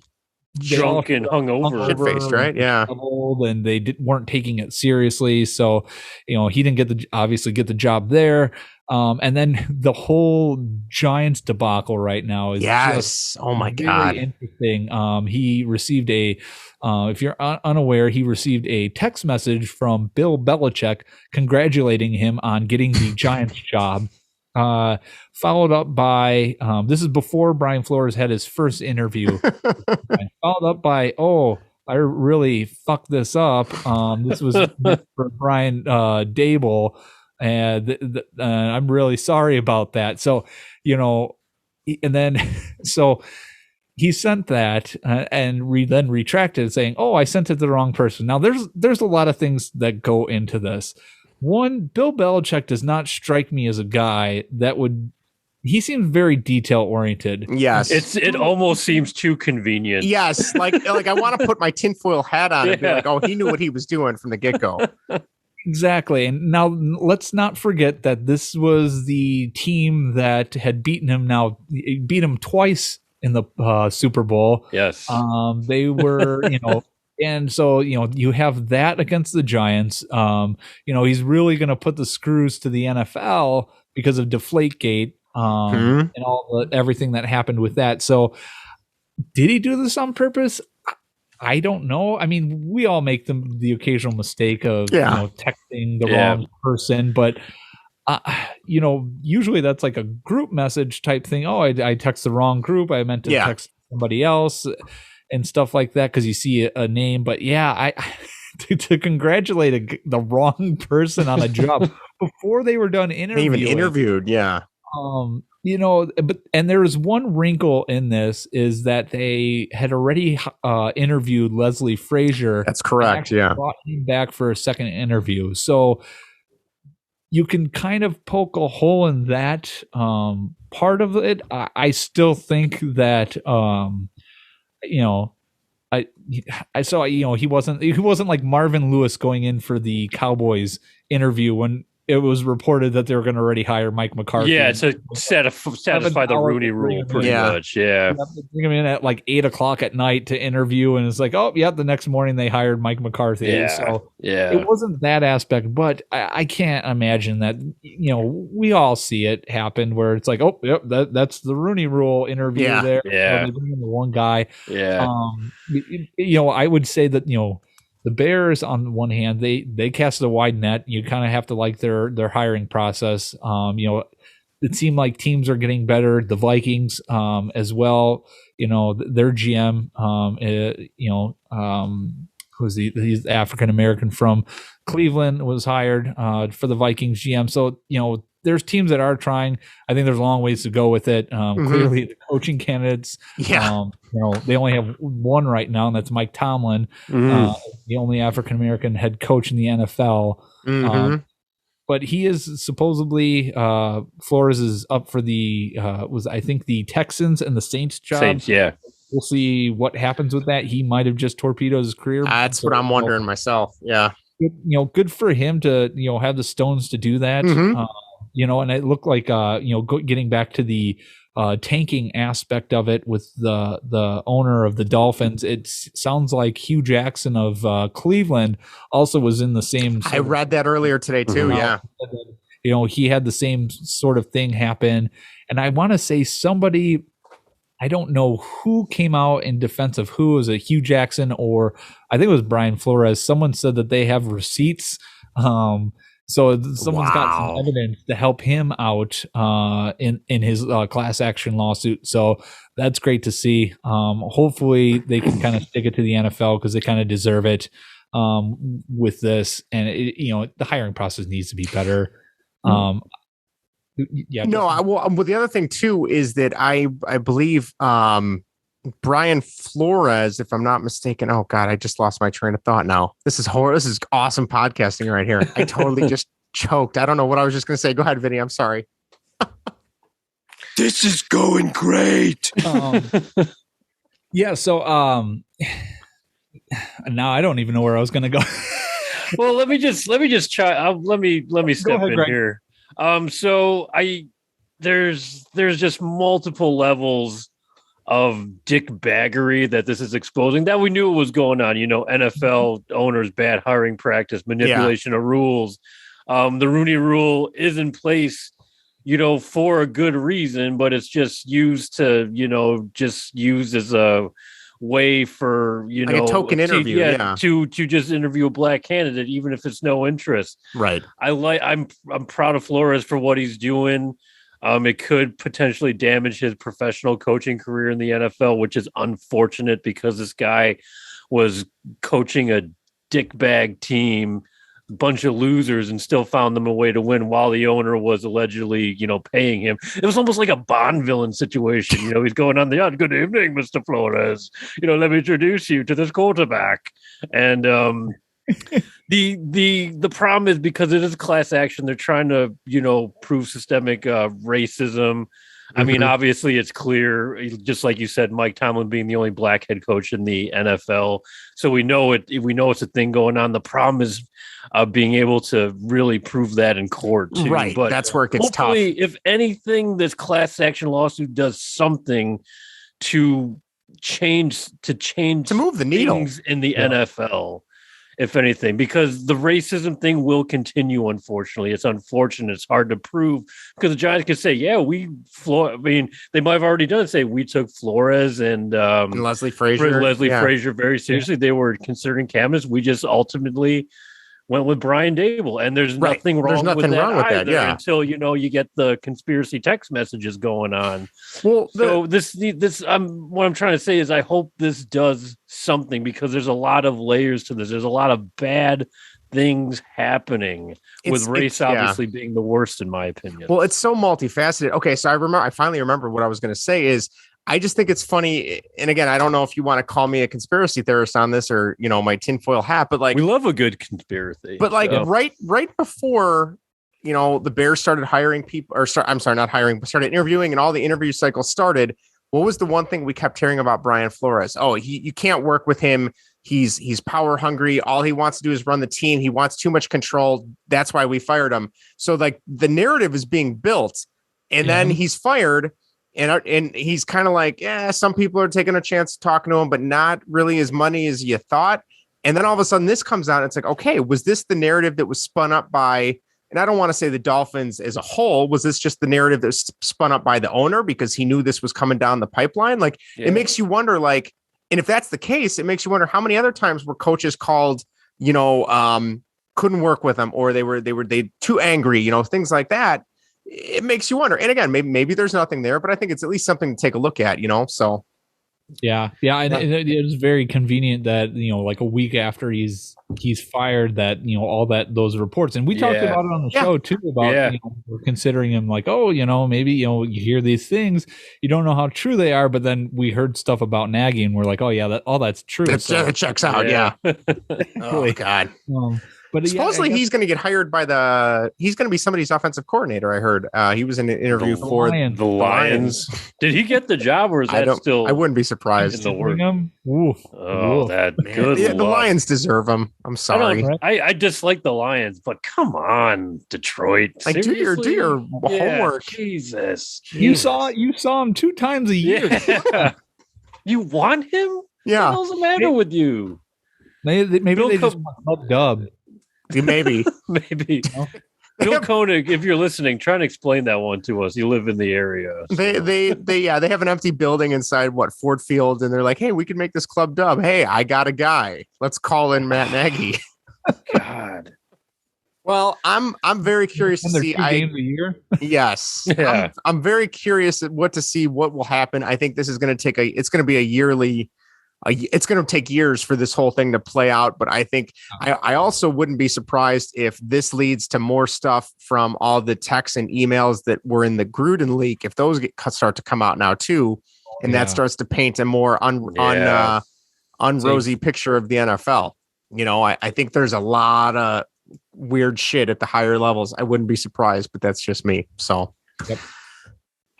drunk and hungover, shit-faced, right? Yeah, and they weren't taking it seriously. So, he didn't obviously get the job there. And then the whole Giants debacle right now is yes. Oh my God. interesting. He received if you're unaware, he received a text message from Bill Belichick congratulating him on getting the Giants job. Followed up by this is before Brian Flores had his first interview. Followed up by, I really fucked this up. This was meant for Brian Dable. And I'm really sorry about that. So, and then so he sent that and then retracted saying, I sent it to the wrong person. Now there's a lot of things that go into this. One, Bill Belichick does not strike me as a guy that he seems very detail oriented. Yes. It almost seems too convenient. Yes. Like I want to put my tinfoil hat on and be like, he knew what he was doing from the get-go. Exactly. And now let's not forget that this was the team that had beat him twice in the Super Bowl. Yes. They were, and so, you have that against the Giants. He's really going to put the screws to the NFL because of Deflategate and everything that happened with that. So did he do this on purpose? I don't know. I mean, we all make the occasional mistake of texting the wrong person, but usually that's like a group message type thing. I text the wrong group. I meant to text somebody else and stuff like that because you see a name. But to congratulate the wrong person on a job before they were done interviewing. They even interviewed, but there was one wrinkle in this is that they had already interviewed Leslie Frazier. That's correct. Yeah, brought him back for a second interview, so you can kind of poke a hole in that part of it. I still think that he wasn't like Marvin Lewis going in for the Cowboys interview when it was reported that they were going to already hire Mike McCarthy. Yeah, to satisfy the Rooney Rule, pretty much. Yeah, bring him in at like 8:00 at night to interview, and it's like, the next morning they hired Mike McCarthy. Yeah, so it wasn't that aspect, but I can't imagine that. We all see it happen where it's like, that's the Rooney Rule interview there. Yeah, they bring in the one guy. Yeah, I would say that the Bears, on one hand, they cast a wide net. You kind of have to like their hiring process. It seemed like teams are getting better. The Vikings, as well. Their GM, he's African American from Cleveland, was hired for the Vikings GM. So there's teams that are trying. I think there's a long ways to go with it. Clearly, the coaching candidates, they only have one right now, and that's Mike Tomlin, the only African American head coach in the NFL. But he is supposedly Flores is up for the the Texans and the Saints job. Saints, yeah. We'll see what happens with that. He might have just torpedoed his career. That's what I'm wondering myself. Yeah. Good for him to have the stones to do that. And it looked like getting back to the tanking aspect of it with the owner of the Dolphins. It sounds like Hugh Jackson of Cleveland also was in the same. I read that earlier today too. Yeah, he had the same sort of thing happen, and I want to say somebody. I don't know who came out in defense of who. Was it Hugh Jackson or I think it was Brian Flores? Someone said that they have receipts. So someone's got some evidence to help him out in his class action lawsuit. So that's great to see. Hopefully they can kind of stick it to the NFL because they kind of deserve it with this. And the hiring process needs to be better. Well, the other thing too is that I believe Brian Flores, if I'm not mistaken. Oh God, I just lost my train of thought now. This is horrible. This is awesome podcasting right here. I totally just choked. I don't know what I was just going to say. Go ahead, Vinny. I'm sorry. This is going great. So now I don't even know where I was going to go. Well, let me just try. Let me step in Greg. Here. So there's just multiple levels of dickbaggery that this is exposing that we knew it was going on. NFL owners, bad hiring practice, manipulation of rules. The Rooney Rule is in place for a good reason, but it's just used to, just used as a way for, like a token interview. To just interview a black candidate, even if it's no interest. Right. I'm proud of Flores for what he's doing. It could potentially damage his professional coaching career in the NFL, which is unfortunate because this guy was coaching a dickbag team, bunch of losers, and still found them a way to win while the owner was allegedly, paying him. It was almost like a Bond villain situation. He's going on the good evening, Mr. Flores. Let me introduce you to this quarterback. And the problem is because it is class action, they're trying to, prove systemic racism. I mean, obviously it's clear, just like you said, Mike Tomlin being the only black head coach in the NFL. So we know it's a thing going on. The problem is being able to really prove that in court too. Right. But that's where it gets tough. If anything, this class action lawsuit does something to move the needle in the NFL. If anything, because the racism thing will continue, unfortunately. It's unfortunate. It's hard to prove because the Giants could say, yeah, they might have already done it. Say we took Flores and Leslie Frazier. Frazier very seriously. They were considering cabinets. We just ultimately went with Brian Dable, and there's nothing wrong with that until you get the conspiracy text messages going on. Well, this what I'm trying to say is I hope this does something because there's a lot of layers to this. There's a lot of bad things happening with race obviously being the worst in my opinion. Well, it's so multifaceted. Okay, so I finally remember what I was going to say is I just think it's funny. And again, I don't know if you want to call me a conspiracy theorist on this or, my tinfoil hat, but like, we love a good conspiracy. But like right before, the Bears started hiring people started interviewing and all the interview cycles started. What was the one thing we kept hearing about Brian Flores? Oh, you can't work with him. He's power hungry. All he wants to do is run the team. He wants too much control. That's why we fired him. So like the narrative is being built and then he's fired. And he's kind of like, some people are taking a chance talking to him, but not really as many as you thought. And then all of a sudden this comes out. And it's like, okay, was this the narrative that was spun up by, and I don't want to say the Dolphins as a whole, was this just the narrative that was spun up by the owner because he knew this was coming down the pipeline? Like it makes you wonder, like, and if that's the case, it makes you wonder how many other times were coaches called, couldn't work with them or they too angry, things like that. It makes you wonder. And again, maybe there's nothing there, but I think it's at least something to take a look at, so. Yeah. And it was very convenient that, like a week after he's fired that, all those reports. And we talked about it on the show too, about, we're considering him like, oh, maybe, you hear these things, you don't know how true they are, but then we heard stuff about Nagy and we're like, oh yeah, that's true. It checks out. Yeah. Oh God. But supposedly he's going to get hired he's going to be somebody's offensive coordinator. I heard he was in an interview for the Lions. Did he get the job or is that still? I wouldn't be surprised. The Lions deserve him. I'm sorry. I dislike the Lions, but come on, Detroit. Like, do your homework. Jesus. You saw him 2 times a year. Yeah. You want him? Yeah. What the hell's the matter with you? Maybe they just want Dub. Maybe. Bill Koenig, if you're listening, try and explain that one to us. You live in the area. So. They have an empty building inside Ford Field, and they're like, hey, we can make this club Dub. Hey, I got a guy. Let's call in Matt Nagy. God. Well, I'm very curious to see. 2 games a year. Yes, yeah. I'm very curious to see what will happen. I think this is going to it's going to be a yearly. It's going to take years for this whole thing to play out. But I think I also wouldn't be surprised if this leads to more stuff from all the texts and emails that were in the Gruden leak. If those start to come out now too, and that starts to paint a more unrosy picture of the NFL. I think there's a lot of weird shit at the higher levels. I wouldn't be surprised, but that's just me. So. Yep.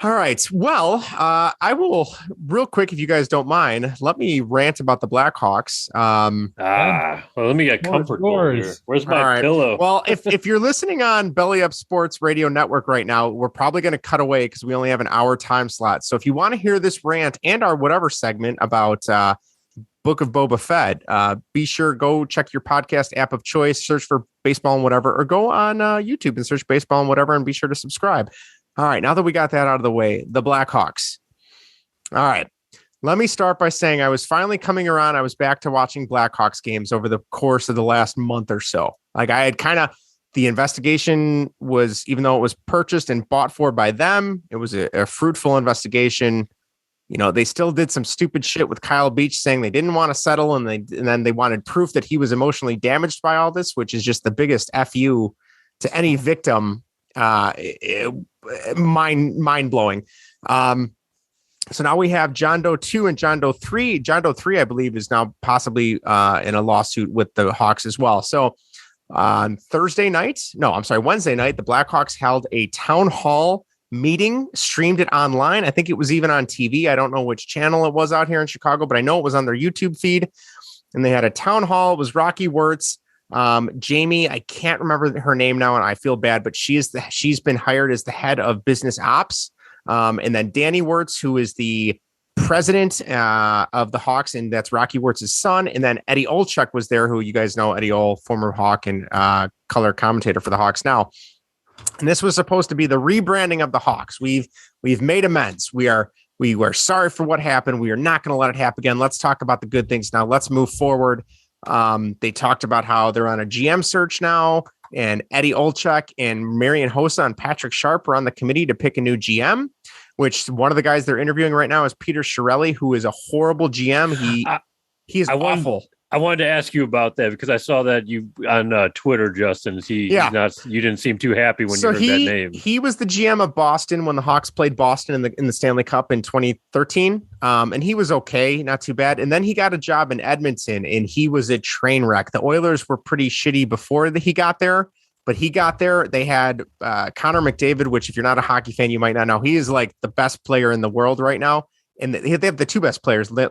All right. Well, I will real quick, if you guys don't mind, let me rant about the Blackhawks. Well, let me get comfort here. Where's my pillow? Well, if you're listening on Belly Up Sports Radio Network right now, we're probably going to cut away because we only have an hour time slot. So if you want to hear this rant and our whatever segment about Book of Boba Fett, be sure go check your podcast app of choice, search for Baseball and Whatever, or go on YouTube and search Baseball and Whatever, and be sure to subscribe. All right. Now that we got that out of the way, the Blackhawks. All right. Let me start by saying I was finally coming around. I was back to watching Blackhawks games over the course of the last month or so. Like I had the investigation was, even though it was purchased and bought for by them, it was a fruitful investigation. You know, they still did some stupid shit with Kyle Beach saying they didn't want to settle. And then they wanted proof that he was emotionally damaged by all this, which is just the biggest FU to any victim. Mind blowing. So now we have John Doe 2 and John Doe 3. John Doe 3, I believe, is now possibly in a lawsuit with the Hawks as well. So on Wednesday night, the Blackhawks held a town hall meeting, streamed it online. I think it was even on TV. I don't know which channel it was out here in Chicago, but I know it was on their YouTube feed. And they had a town hall. It was Rocky Wirtz. Jamie, I can't remember her name now, and I feel bad, but she's been hired as the head of business ops. And then Danny Wirtz, who is the president of the Hawks, and that's Rocky Wirtz's son. And then Eddie Olczyk was there, who you guys know, Eddie Ol, former Hawk and color commentator for the Hawks now. And this was supposed to be the rebranding of the Hawks. We've made amends. We were sorry for what happened. We are not going to let it happen again. Let's talk about the good things now. Let's move forward. They talked about how they're on a GM search now, and Eddie Olczyk and Marian Hossa and Patrick Sharp are on the committee to pick a new GM, which one of the guys they're interviewing right now is Peter Chiarelli, who is a horrible GM. He is awful. I wanted to ask you about that because I saw that you on Twitter, Justin. You didn't seem too happy when you heard that name. He was the GM of Boston when the Hawks played Boston in the Stanley Cup in 2013. And he was okay, not too bad. And then he got a job in Edmonton, and he was a train wreck. The Oilers were pretty shitty before he got there, but he got there. They had Connor McDavid, which if you're not a hockey fan, you might not know. He is like the best player in the world right now. And they have the two best players, Leon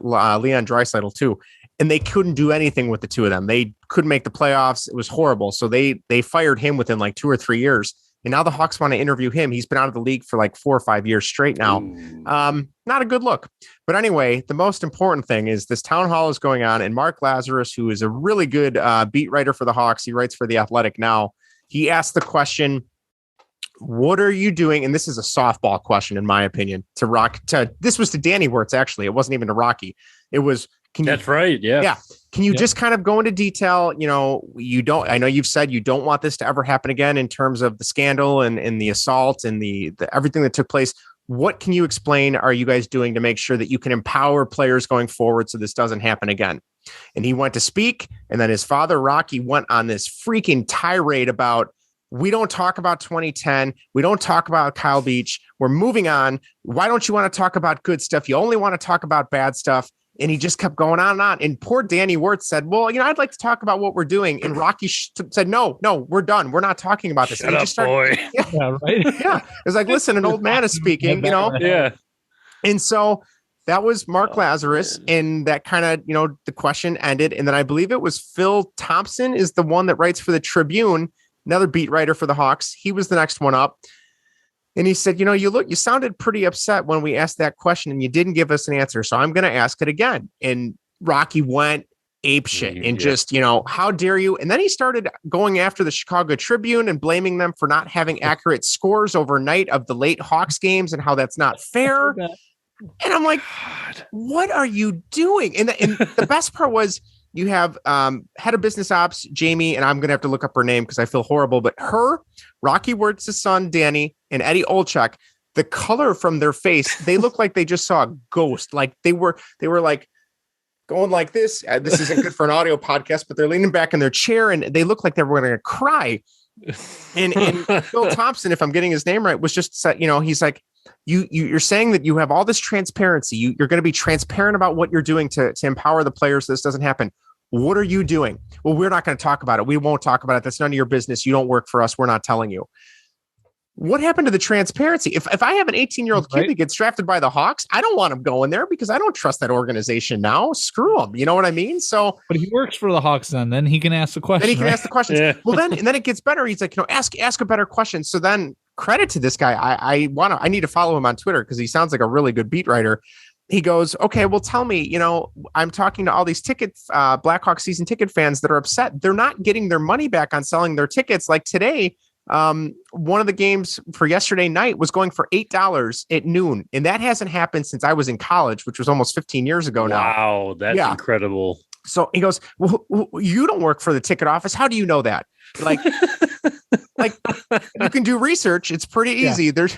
Draisaitl too. And they couldn't do anything with the two of them. They couldn't make the playoffs. It was horrible. So they fired him within like 2 or 3 years. And now the Hawks want to interview him. He's been out of the league for like 4 or 5 years straight now. Not a good look. But anyway, the most important thing is this town hall is going on. And Mark Lazarus, who is a really good beat writer for the Hawks, he writes for The Athletic now. He asked the question, what are you doing? And this is a softball question, in my opinion, this was to Danny Wirtz, actually. It wasn't even to Rocky. It was, that's right. Yeah. Yeah. Can you just kind of go into detail? You know, I know you've said you don't want this to ever happen again in terms of the scandal and the assault and the everything that took place. What can you explain are you guys doing to make sure that you can empower players going forward so this doesn't happen again? And he went to speak, and then his father, Rocky, went on this freaking tirade about, we don't talk about 2010. We don't talk about Kyle Beach. We're moving on. Why don't you want to talk about good stuff? You only want to talk about bad stuff. And he just kept going on and on. And poor Danny Wirtz said, well, I'd like to talk about what we're doing. And Rocky said, no, we're done. We're not talking about this. Shut up, boy. Yeah, right. Yeah. It was like, listen, an old man is speaking, Yeah. And so that was Mark Lazarus. And that kind of, the question ended. And then I believe it was Phil Thompson is the one that writes for the Tribune, another beat writer for the Hawks. He was the next one up. And he said, you sounded pretty upset when we asked that question and you didn't give us an answer. So I'm going to ask it again. And Rocky went apeshit and just, how dare you? And then he started going after the Chicago Tribune and blaming them for not having accurate scores overnight of the late Hawks games and how that's not fair. And I'm like, what are you doing? And the best part was, you have head of business ops, Jamie, and I'm going to have to look up her name because I feel horrible. But her, Rocky Wirtz's son, Danny, and Eddie Olczyk, the color from their face, they look like they just saw a ghost. Like they were like going like this. This isn't good for an audio podcast, but they're leaning back in their chair and they look like they were going to cry. And Phil Thompson, if I'm getting his name right, was just, he's like, you're saying that you have all this transparency. You're going to be transparent about what you're doing to empower the players so this doesn't happen. What are you doing? Well, we're not going to talk about it. We won't talk about it. That's none of your business. You don't work for us. We're not telling you. What happened to the transparency? If I have an 18-year-old kid that gets drafted by the Hawks, I don't want him going there because I don't trust that organization now. Screw him. You know what I mean? So, but he works for the Hawks then he can ask the question. Then he can ask the questions. Yeah. Well, then it gets better. He's like, ask a better question. So then credit to this guy. I need to follow him on Twitter because he sounds like a really good beat writer. He goes, okay, well, tell me, I'm talking to all these Blackhawks season ticket fans that are upset. They're not getting their money back on selling their tickets. Like today, One of the games for yesterday night was going for $8 at noon. And that hasn't happened since I was in college, which was almost 15 years ago now. Wow, that's incredible. So he goes, well, you don't work for the ticket office. How do you know that? Like, like you can do research. It's pretty easy. And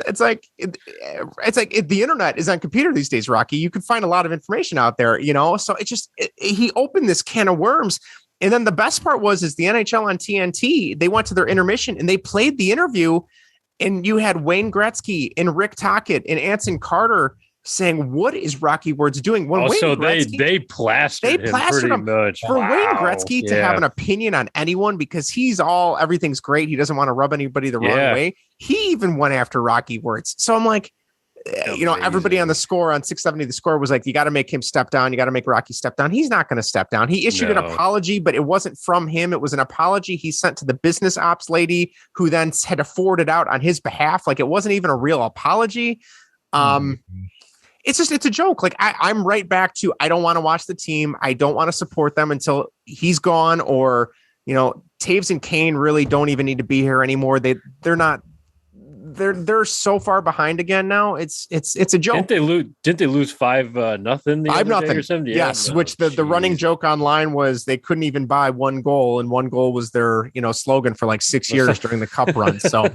it's like the internet is on computer these days, Rocky. You can find a lot of information out there, so he opened this can of worms. And then the best part is the NHL on TNT, they went to their intermission and they played the interview, and you had Wayne Gretzky and Rick Tocchet and Anson Carter saying, what is Rocky Words doing? When they plastered him much. For Wayne Gretzky to have an opinion on anyone, because everything's great. He doesn't want to rub anybody the wrong way. He even went after Rocky Words. So I'm like, everybody on the score on 670, the score was like, you got to make him step down. You got to make Rocky step down. He's not going to step down. He issued an apology, but it wasn't from him. It was an apology he sent to the business ops lady, who then had to forward it out on his behalf. Like, it wasn't even a real apology. It's a joke. Like, I'm right back to, I don't want to watch the team. I don't want to support them until he's gone, or, Taves and Kane really don't even need to be here anymore. They're so far behind again now. It's a joke. Didn't they lose 5-0? 5-0. Yes. Which the running joke online was they couldn't even buy one goal, and one goal was their, slogan for like 6 years during the cup run. So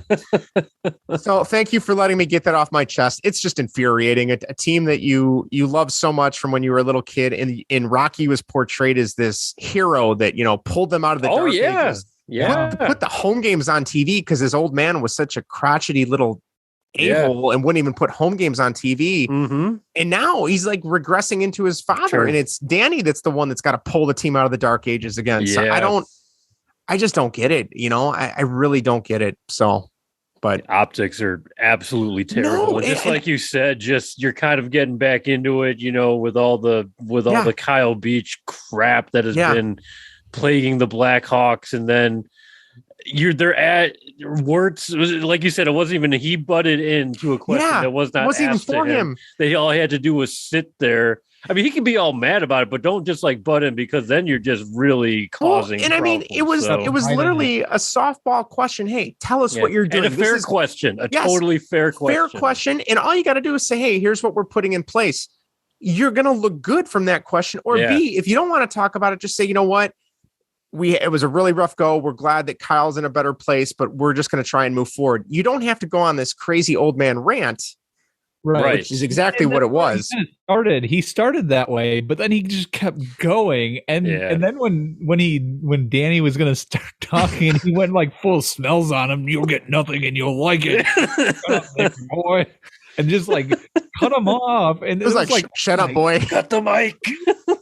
thank you for letting me get that off my chest. It's just infuriating. A team that you love so much from when you were a little kid, and Rocky was portrayed as this hero that, pulled them out of the dark ages. Yeah. Put the home games on TV, because his old man was such a crotchety little a-hole and wouldn't even put home games on TV. Mm-hmm. And now he's like regressing into his father. And it's Danny that's the one that's got to pull the team out of the dark ages again. Yes. So I just don't get it. I really don't get it. So, but the optics are absolutely terrible. And just like you said, you're kind of getting back into it, with all the Kyle Beach crap that has been plaguing the Blackhawks. And then they're at words, like you said, it wasn't even, he butted into a question that was not wasn't asked even for him. They all he had to do was sit there. I mean, he can be all mad about it, but don't just like butt in, because then you're just really causing and problems. I mean, it was literally a softball question. Hey, tell us what you're doing. And a fair question, totally fair question. Fair question. And all you got to do is say, hey, here's what we're putting in place. You're going to look good from that question. Or B, if you don't want to talk about it, just say, you know what? It was a really rough go. We're glad that Kyle's in a better place, but we're just going to try and move forward. You don't have to go on this crazy old man rant, right? Which is exactly what it was. He started that way, but then he just kept going, and then when Danny was going to start talking, he went like full smells on him. You'll get nothing, and you'll like it, boy, and just like cut him off. And it was like shut up, boy, cut the mic.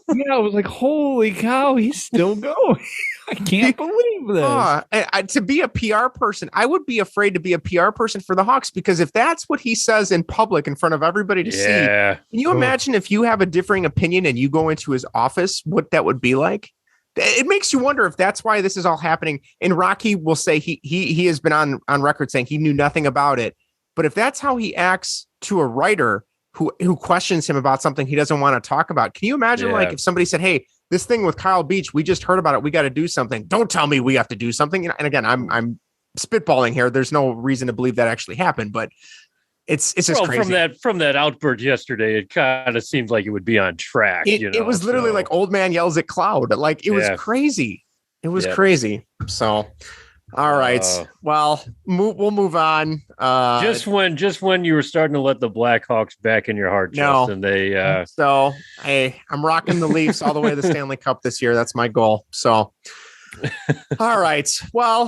Yeah, I was like, holy cow, he's still going. I can't believe this. To be a PR person, I would be afraid to be a PR person for the Hawks, because if that's what he says in public in front of everybody to see, can you imagine if you have a differing opinion and you go into his office, what that would be like? It makes you wonder if that's why this is all happening. And Rocky will say he has been on record saying he knew nothing about it. But if that's how he acts to a writer who questions him about something he doesn't want to talk about, can you imagine like if somebody said, hey, this thing with Kyle Beach, we just heard about it, we got to do something. Don't tell me we have to do something. And again, I'm spitballing here. There's no reason to believe that actually happened, but it's just crazy. From that outburst yesterday, it kind of seemed like it would be on track. It was literally like old man yells at cloud. Like it was crazy. It was crazy. So, all right. Well, we'll move on. Just when you were starting to let the Blackhawks back in your heart, Justin, they. So, hey, I'm rocking the Leafs all the way to the Stanley Cup this year. That's my goal. So, all right. Well,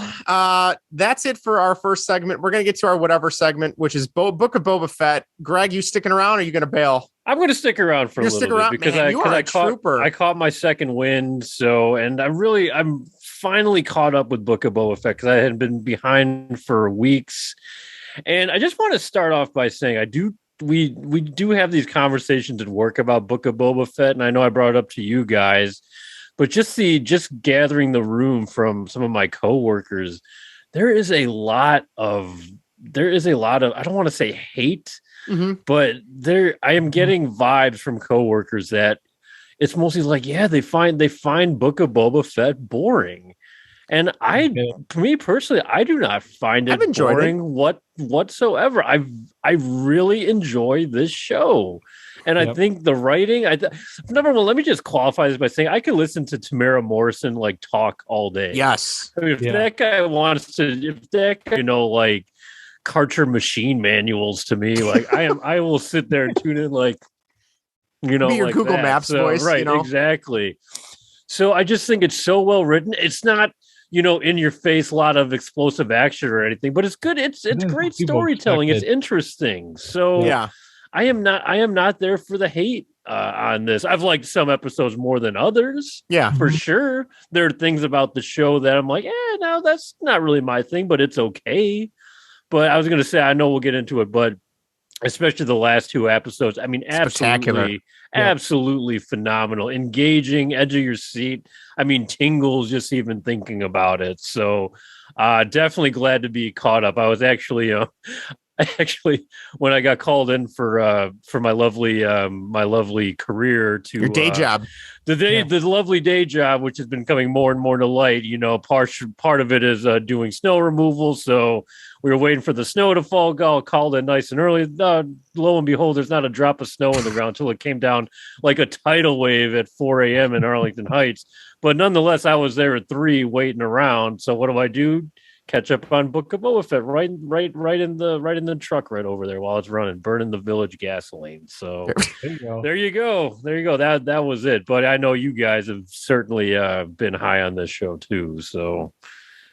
that's it for our first segment. We're going to get to our whatever segment, which is Book of Boba Fett. Greg, you sticking around, or are you going to bail? I'm going to stick around for a little bit because I caught my second win. So, and I'm finally caught up with Book of Boba Fett because I had been behind for weeks. And I just want to start off by saying we do have these conversations at work about Book of Boba Fett, and I know I brought it up to you guys, but just gathering the room from some of my coworkers, there is a lot of I don't want to say hate, but I am getting vibes from coworkers that it's mostly like, they find Book of Boba Fett boring. And for me personally, I do not find it boring whatsoever. I really enjoy this show. And I think the writing, number one, let me just qualify this by saying I could listen to Tamara Morrison like talk all day. Yes. I mean, if that guy wants to, like Karcher machine manuals to me, like I will sit there and tune in like, be your like Google that. Maps voice, right? Exactly. So I just think it's so well written. It's not, in your face, a lot of explosive action or anything, but it's good. It's great storytelling. It's interesting. So yeah, I am not there for the hate on this. I've liked some episodes more than others. Yeah, for sure. There are things about the show that I'm like, no, that's not really my thing, but it's okay. But I was going to say, I know we'll get into it, but especially the last two episodes. I mean, absolutely phenomenal, engaging, edge of your seat. I mean, tingles just even thinking about it. So definitely glad to be caught up. I was actually, when I got called in for my lovely career to your day job, the lovely day job, which has been coming more and more to light. Part of it is doing snow removal. So we were waiting for the snow to fall. Called in nice and early. Lo and behold, there's not a drop of snow on the ground until it came down like a tidal wave at 4 a.m. in Arlington Heights. But nonetheless, I was there at 3 waiting around. So what do? Catch up on Book of Boba Fett right in the truck right over there while it's running, burning the village gasoline. So there you go. That was it. But I know you guys have certainly been high on this show too. So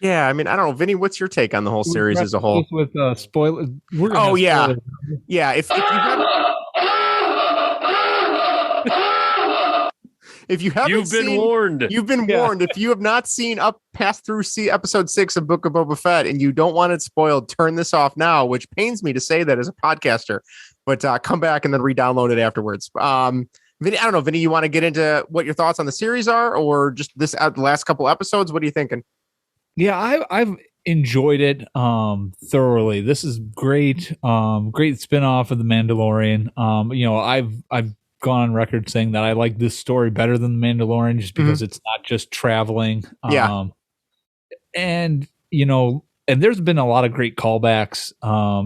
yeah, I mean, I don't know, Vinny, what's your take on the whole series as a whole? With spoilers. Yeah. If you haven't. If you haven't you've been warned. You've been warned. If you have not seen past through episode 6 of Book of Boba Fett and you don't want it spoiled, turn this off now, which pains me to say that as a podcaster, but come back and then re-download it afterwards. Vinny, I don't know, Vinny, you want to get into what your thoughts on the series are, or just the last couple episodes? What are you thinking? Yeah, I've enjoyed it thoroughly. This is great. Great spinoff of The Mandalorian. I've gone on record saying that I like this story better than The Mandalorian just because it's not just traveling. And there's been a lot of great callbacks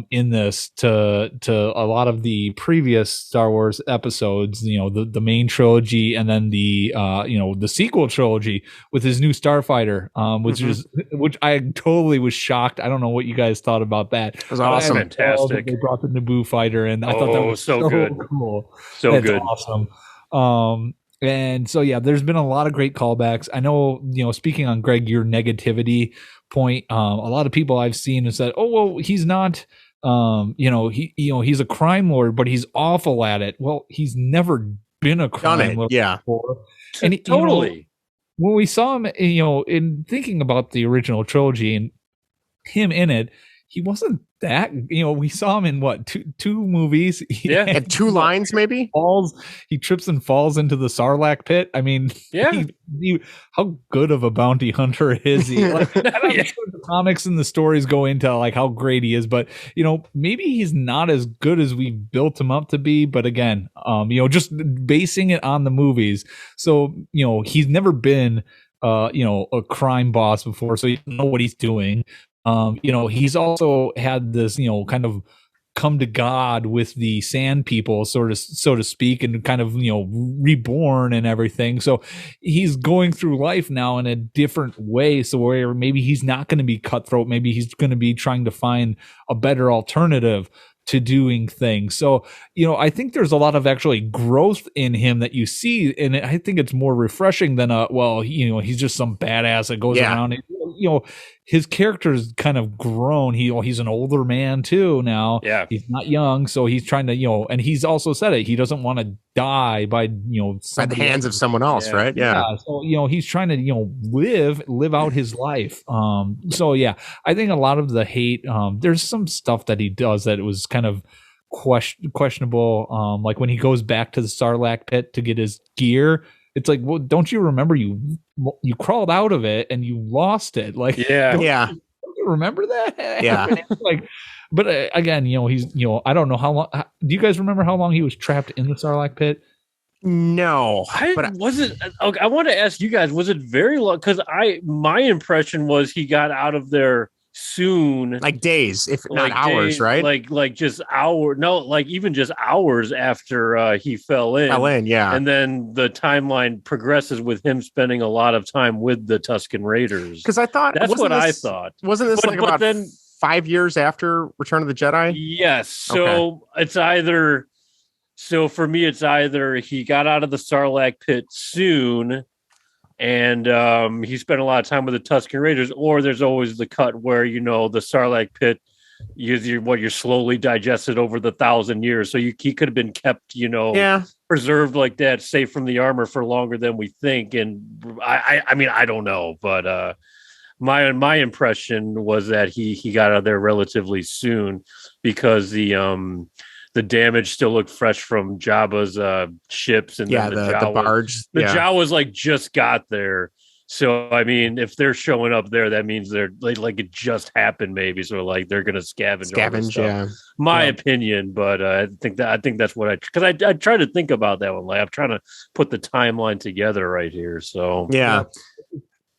in this to a lot of the previous Star Wars episodes, the main trilogy, and then the sequel trilogy with his new Starfighter, which I totally was shocked. I don't know what you guys thought about that. It was awesome. Fantastic. They brought the Naboo fighter in. I thought that was so good. Cool. So good. Awesome. And so, yeah, there's been a lot of great callbacks. I know, speaking on Greg, your negativity point, a lot of people I've seen have said, oh, well, he's not, he's a crime lord, but he's awful at it. Well, he's never been a crime lord before. And totally. When we saw him, in thinking about the original trilogy and him in it, he wasn't that, we saw him in what, two movies. And 2 lines maybe. He trips and falls into the Sarlacc pit. I mean, how good of a bounty hunter is he? Like, I'm sure the comics and the stories go into like how great he is, but maybe he's not as good as we built him up to be. But again, just basing it on the movies. So he's never been a crime boss before, so he doesn't know what he's doing. He's also had this, kind of come to God with the sand people, so to speak, and kind of, reborn and everything. So he's going through life now in a different way. So where maybe he's not going to be cutthroat, maybe he's going to be trying to find a better alternative to doing things. So, I think there's a lot of actually growth in him that you see. And I think it's more refreshing than he's just some badass that goes around. His character's kind of grown. He's an older man too now. Yeah. He's not young. So he's trying to, and he's also said it. He doesn't want to die by So, he's trying to, live out his life. So yeah, I think a lot of the hate, there's some stuff that he does that it was kind of questionable. Like when he goes back to the Sarlacc pit to get his gear, it's like, well, don't you remember you crawled out of it and you lost it? Like, don't you remember that? Yeah. But again, he's, I don't know how long. Do you guys remember how long he was trapped in the Sarlacc pit? No, I want to ask you guys, was it very long? Because my impression was he got out of there soon, like days, if not like hours, days, right? like just hour, no, like even just hours after he fell in, Yeah. and then the timeline progresses with him spending a lot of time with the Tusken Raiders. Because I thought I thought. Wasn't this but about then 5 years after Return of the Jedi? Yes. So it's either. So for me, it's either he got out of the Sarlacc pit soon, and he spent a lot of time with the Tusken Raiders, or there's always the cut where the Sarlacc pit you're slowly digested over the 1,000 years. So he could have been kept, preserved like that, safe from the armor for longer than we think. And I mean, I don't know, but my impression was that he got out of there relatively soon because the damage still looked fresh from Jabba's ships, and then the barge. Jawas like just got there. So I mean, if they're showing up there, that means they're like it just happened, maybe. So like they're gonna scavenge all this stuff. Yeah. My opinion, but I think that's what because I try to think about that one. Like I'm trying to put the timeline together right here. So yeah.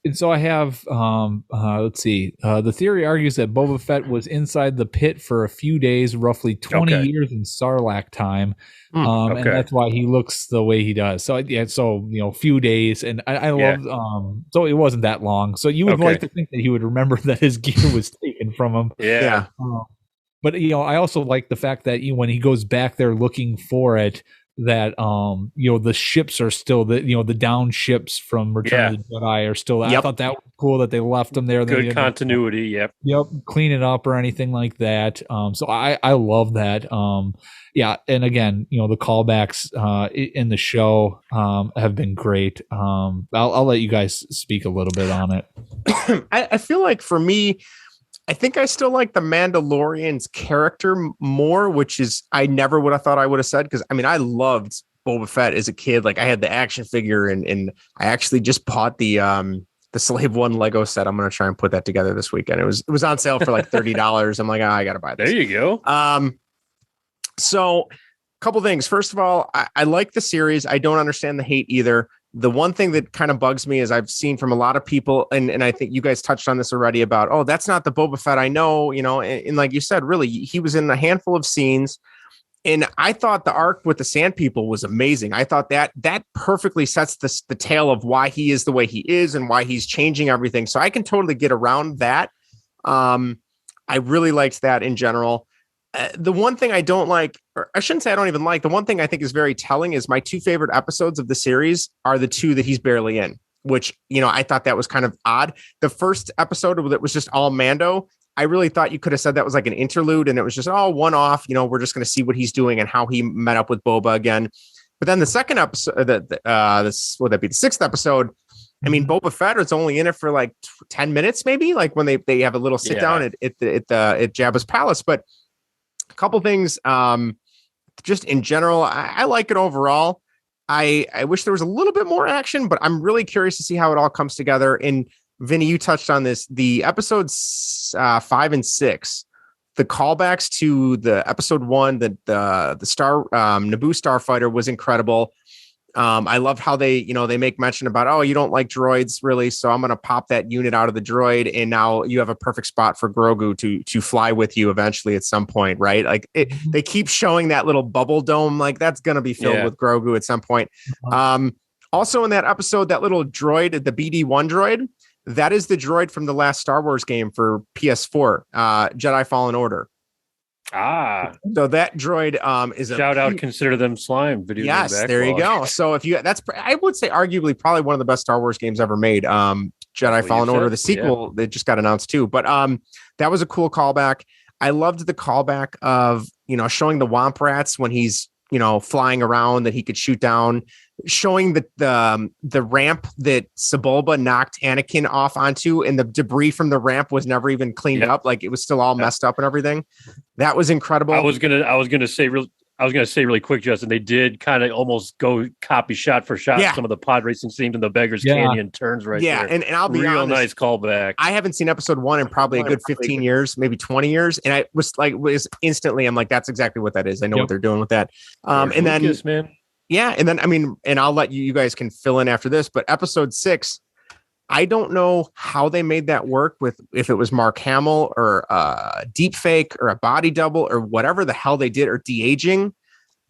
And so I have, let's see. The theory argues that Boba Fett was inside the pit for a few days, roughly 20 years in Sarlacc time. And that's why he looks the way he does. So, a few days. And I love, so it wasn't that long. So you would like to think that he would remember that his gear was taken from him. Yeah. But, I also like the fact that when he goes back there looking for it, that the ships are still the down ships from Return of the Jedi are still. I thought that was cool that they left them there. Good continuity. Yep. Clean it up or anything like that. So I love that. And again, the callbacks in the show have been great. I'll let you guys speak a little bit on it. I feel like for me, I think I still like the Mandalorian's character more, which is I never would have thought I would have said, because I mean I loved Boba Fett as a kid. Like I had the action figure and I actually just bought the Slave One Lego set. I'm gonna try and put that together this weekend. It was on sale for like $30. I'm like, I gotta buy this. There you go. So a couple things. First of all, I like the series. I don't understand the hate either. The one thing that kind of bugs me is I've seen from a lot of people, and I think you guys touched on this already about, oh, that's not the Boba Fett I know, and like you said, really, he was in a handful of scenes. And I thought the arc with the Sand People was amazing. I thought that perfectly sets the tale of why he is the way he is and why he's changing everything. So I can totally get around that. I really liked that in general. The one thing I don't like, or I shouldn't say I don't even like, the one thing I think is very telling is my two favorite episodes of the series are the two that he's barely in, which, I thought that was kind of odd. The first episode that was just all Mando, I really thought you could have said that was like an interlude and it was just one off, we're just going to see what he's doing and how he met up with Boba again. But then the second episode, would that be the sixth episode? I mean, Boba Fett is only in it for like 10 minutes, maybe, like when they have a little sit down at Jabba's palace. But a couple things, just in general, I like it overall. I wish there was a little bit more action, but I'm really curious to see how it all comes together. And Vinny, you touched on this, the episodes 5 and 6, the callbacks to the episode 1, the Naboo Starfighter was incredible. I love how they make mention about, oh, you don't like droids really, so I'm going to pop that unit out of the droid, and now you have a perfect spot for Grogu to fly with you eventually at some point, right? Like they keep showing that little bubble dome, like that's going to be filled with Grogu at some point. Also in that episode, that little droid, the BD-1 droid, that is the droid from the last Star Wars game for PS4, Jedi Fallen Order. So that droid is a shout out, consider them slime video. Yes, there you go. So I would say arguably probably one of the best Star Wars games ever made. Jedi Fallen Order, the sequel, they just got announced too. But that was a cool callback. I loved the callback of showing the Womp Rats when he's flying around that he could shoot down, showing the ramp that Sebulba knocked Anakin off onto, and the debris from the ramp was never even cleaned up. Like it was still all messed up and everything. That was incredible. I was gonna say really quick, Justin. They did kind of almost go copy shot for shot some of the pod racing scenes in the Beggars Canyon turns right there. And I'll be honest, nice callback. I haven't seen episode 1 in probably a good 15 years, maybe 20 years. And I was instantly, I'm like, that's exactly what that is. I know what they're doing with that. And then, Lucas, man. Yeah. And then, I mean, and I'll let you guys can fill in after this, but episode 6, I don't know how they made that work with, if it was Mark Hamill or deep fake or a body double or whatever the hell they did, or de-aging.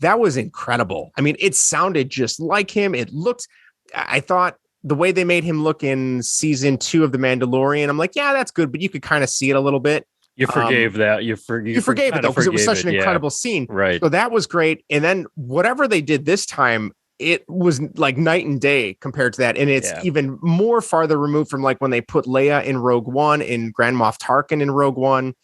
That was incredible. I mean, it sounded just like him. It looked, I thought the way they made him look in season 2 of The Mandalorian, I'm like, yeah, that's good, but you could kind of see it a little bit. You forgave that. You forgave it though, because it was such an incredible scene. Right. So that was great. And then whatever they did this time, it was like night and day compared to that. And it's even more farther removed from like when they put Leia in Rogue One and Grand Moff Tarkin in Rogue One.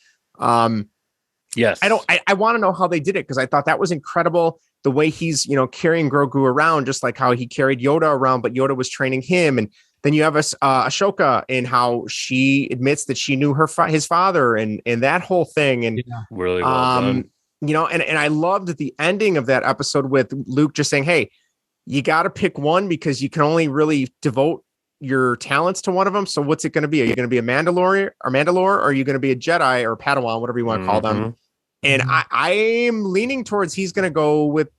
Yes. I want to know how they did it, because I thought that was incredible. The way he's, carrying Grogu around, just like how he carried Yoda around, but Yoda was training him. And then you have Ahsoka, and how she admits that she knew his father, and that whole thing. And really well done. And I loved the ending of that episode with Luke just saying, hey, you got to pick one, because you can only really devote your talents to one of them. So what's it going to be? Are you going to be a Mandalore, or are you going to be a Jedi or Padawan, whatever you want to call them? And I am leaning towards he's going to go with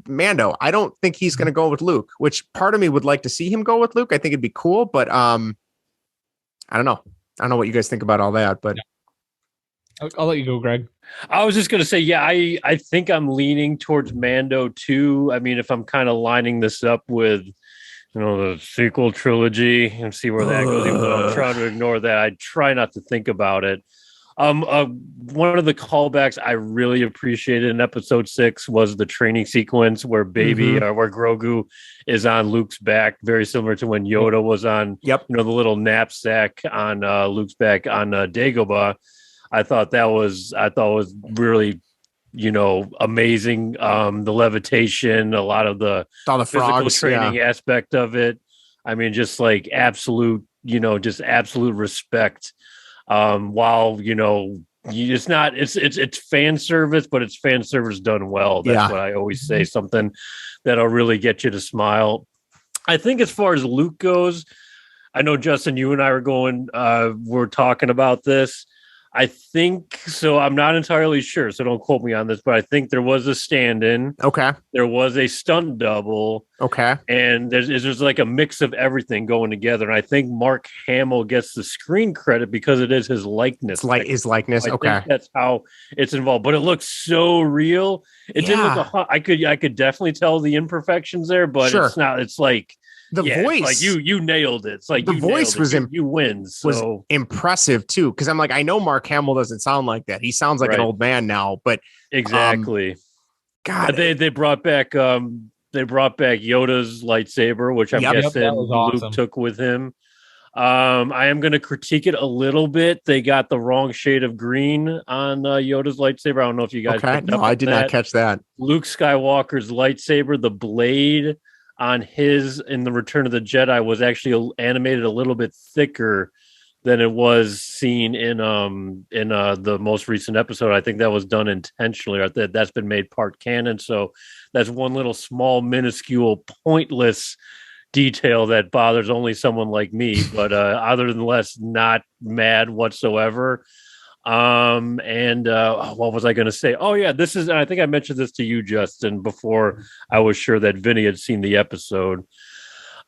Mando. I don't think he's going to go with Luke, which part of me would like to see him go with Luke. I think it'd be cool, but I don't know. I don't know what you guys think about all that, but I'll let you go, Greg. I was just going to say, I think I'm leaning towards Mando too. I mean, if I'm kind of lining this up with, the sequel trilogy and see where that goes, even though I'm trying to ignore that, I try not to think about it. One of the callbacks I really appreciated in episode 6 was the training sequence where where Grogu is on Luke's back, very similar to when Yoda was on, the little knapsack on Luke's back on Dagobah. I thought was really, amazing. The levitation, a lot of the physical frogs, training aspect of it. I mean, just like absolute respect. While it's fan service, but it's fan service done well. That's what I always say, something that'll really get you to smile. I think as far as Luke goes, I know Justin, you and I we're talking about this. I think so. I'm not entirely sure, so don't quote me on this, but I think there was a stand-in. Okay. There was a stunt double. Okay. And there's like a mix of everything going together. And I think Mark Hamill gets the screen credit because it is his likeness. His likeness. I think that's how it's involved. But it looks so real. It didn't look. I could definitely tell the imperfections there, but it's not. It's like. The voice, like you nailed it. It's like the voice was you win. So. Was impressive too, because I'm like, I know Mark Hamill doesn't sound like that. He sounds like an old man now, but exactly. God, they brought back Yoda's lightsaber, which I'm guessing Luke took with him. I am going to critique it a little bit. They got the wrong shade of green on Yoda's lightsaber. I don't know if you guys. Okay, no, I did not catch that. Luke Skywalker's lightsaber, the blade on his in the Return of the Jedi was actually animated a little bit thicker than it was seen in the most recent episode. I think that was done intentionally. That's been made part canon. So that's one little small, minuscule, pointless detail that bothers only someone like me. But other than less, not mad whatsoever. What was I going to say? Oh yeah, I think I mentioned this to you, Justin, before I was sure that Vinny had seen the episode.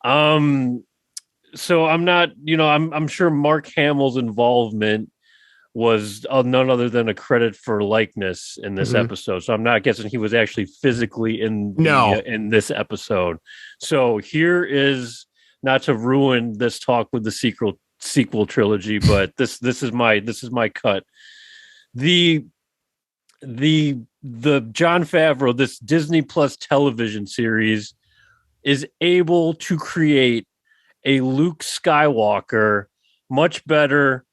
So I'm not, I'm sure Mark Hamill's involvement was none other than a credit for likeness in this episode. So I'm not guessing he was actually physically in this episode. So here is, not to ruin this talk with the sequel trilogy, but this is my cut. The Jon Favreau, this Disney Plus television series, is able to create a Luke Skywalker much better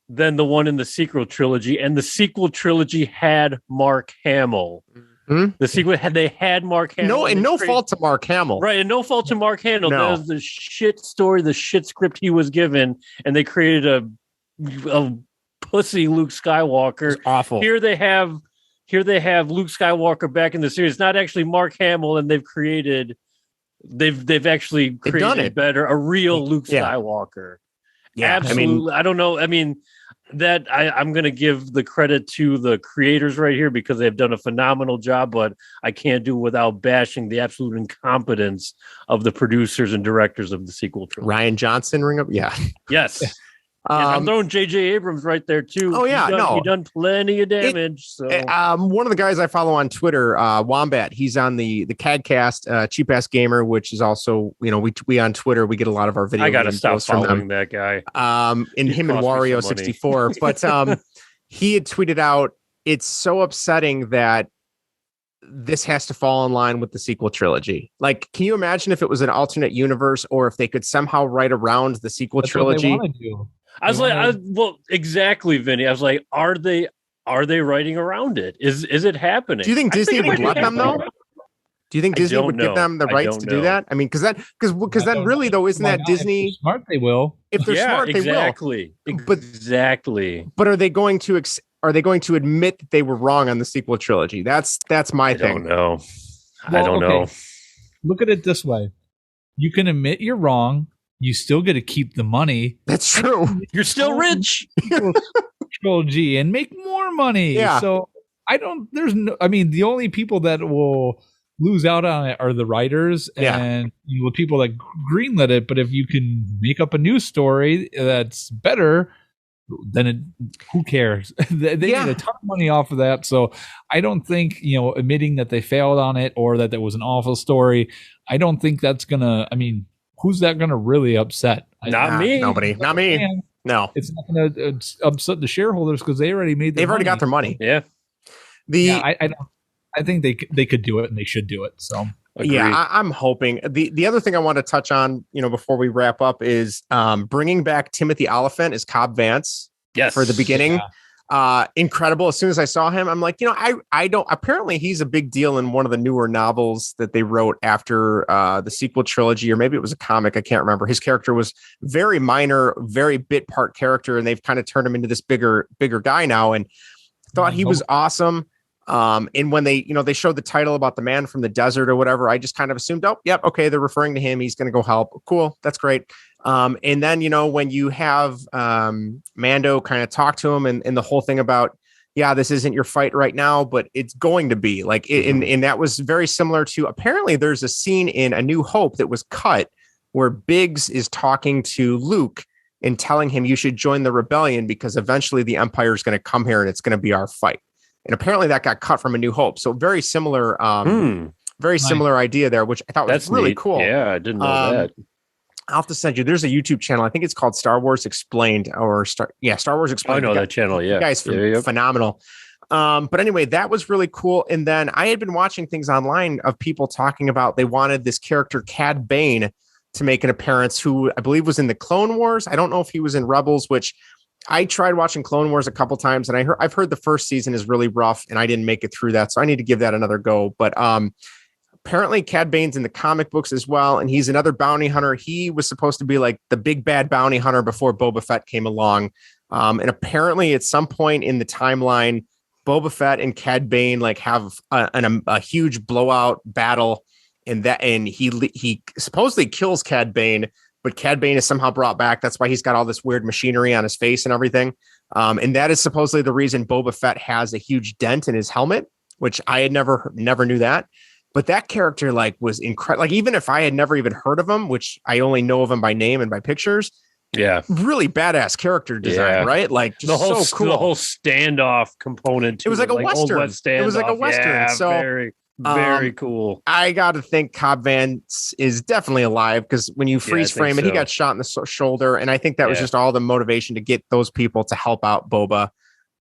than the one in the sequel trilogy, and the sequel trilogy had Mark Hamill. The sequel had Mark Hamill. No fault to Mark Hamill. Right, and no fault to Mark Hamill. No. That was the shit story, the shit script he was given, and they created a pussy Luke Skywalker. It's awful. Here they have Luke Skywalker back in the series. It's not actually Mark Hamill, and they've actually created a real Luke Skywalker. Yeah, absolutely. I don't know. I mean, that I'm going to give the credit to the creators right here because they've done a phenomenal job, but I can't do it without bashing the absolute incompetence of the producers and directors of the sequel trilogy. Ryan Johnson, ring up. Yeah. Yes. Yes, I'm throwing J.J. Abrams right there too. Oh yeah, he done plenty of damage. One of the guys I follow on Twitter, Wombat, he's on the CADcast, Cheap Ass Gamer, which is also, we on Twitter we get a lot of our videos. I gotta stop following that guy. And him and Wario 64, but he had tweeted out, it's so upsetting that this has to fall in line with the sequel trilogy. Like, can you imagine if it was an alternate universe, or if they could somehow write around the sequel trilogy? I was like, well, exactly, Vinny. I was like, are they writing around it? Is it happening? Do you think Disney would let them though? Do you think Disney would give them the rights to do that? I mean, because then really though, isn't that Disney? If they're smart, they will. If they're smart, they will. Exactly. But are they going to admit that they were wrong on the sequel trilogy? That's my thing. I don't know. Look at it this way: you can admit you're wrong. You still get to keep the money. That's true. You're still rich. Trilogy and make more money. Yeah. So the only people that will lose out on it are the writers and the people that greenlit it. But if you can make up a new story that's better, then who cares? They need a ton of money off of that. So I don't think, admitting that they failed on it or that there was an awful story, I don't think that's gonna, who's that going to really upset? Not me. Nobody. Not me. No. It's not going to upset the shareholders because they already made They've already got their money. Yeah. I think they could do it and they should do it. So agreed. Yeah, I'm hoping. The other thing I want to touch on, before we wrap up is bringing back Timothy Oliphant as Cobb Vance. Yes. For the beginning. Yeah. Incredible. As soon as I saw him, I'm like, I don't, apparently he's a big deal in one of the newer novels that they wrote after the sequel trilogy, or maybe it was a comic. I can't remember. His character was very minor, very bit part character. And they've kind of turned him into this bigger guy now. And thought he was awesome. And when they showed the title about the man from the desert or whatever, I just kind of assumed, okay, they're referring to him. He's going to go help. Cool. That's great. And then, when you have Mando kind of talk to him and the whole thing about, this isn't your fight right now, but it's going to be like, and that was very similar to, apparently there's a scene in A New Hope that was cut where Biggs is talking to Luke and telling him you should join the rebellion because eventually the Empire is going to come here and it's going to be our fight. And apparently that got cut from A New Hope. So very similar, similar idea there, which I thought was really cool. Yeah, I didn't know that. I'll have to send you. There's a YouTube channel. I think it's called Star Wars Explained or Star Wars Explained. I know that channel. Yeah. You guys phenomenal. But anyway, that was really cool. And then I had been watching things online of people talking about they wanted this character Cad Bane to make an appearance, who I believe was in the Clone Wars. I don't know if he was in Rebels, which I tried watching Clone Wars a couple times, and I've heard the first season is really rough, and I didn't make it through that, so I need to give that another go. But apparently Cad Bane's in the comic books as well, and he's another bounty hunter. He was supposed to be like the big bad bounty hunter before Boba Fett came along. And apparently at some point in the timeline, Boba Fett and Cad Bane like have a huge blowout battle, and he supposedly kills Cad Bane, but Cad Bane is somehow brought back. That's why he's got all this weird machinery on his face and everything. And that is supposedly the reason Boba Fett has a huge dent in his helmet, which I had never knew that. But that character was incredible. Like, even if I had never even heard of him, which I only know of him by name and by pictures. Yeah. Really badass character design, right? Like, just so cool. The whole standoff component. It was like a Western. It was like a Western. Yeah, so very cool. I got to think Cobb Vance is definitely alive, because when you freeze frame it, he got shot in the shoulder. And I think that was just all the motivation to get those people to help out Boba.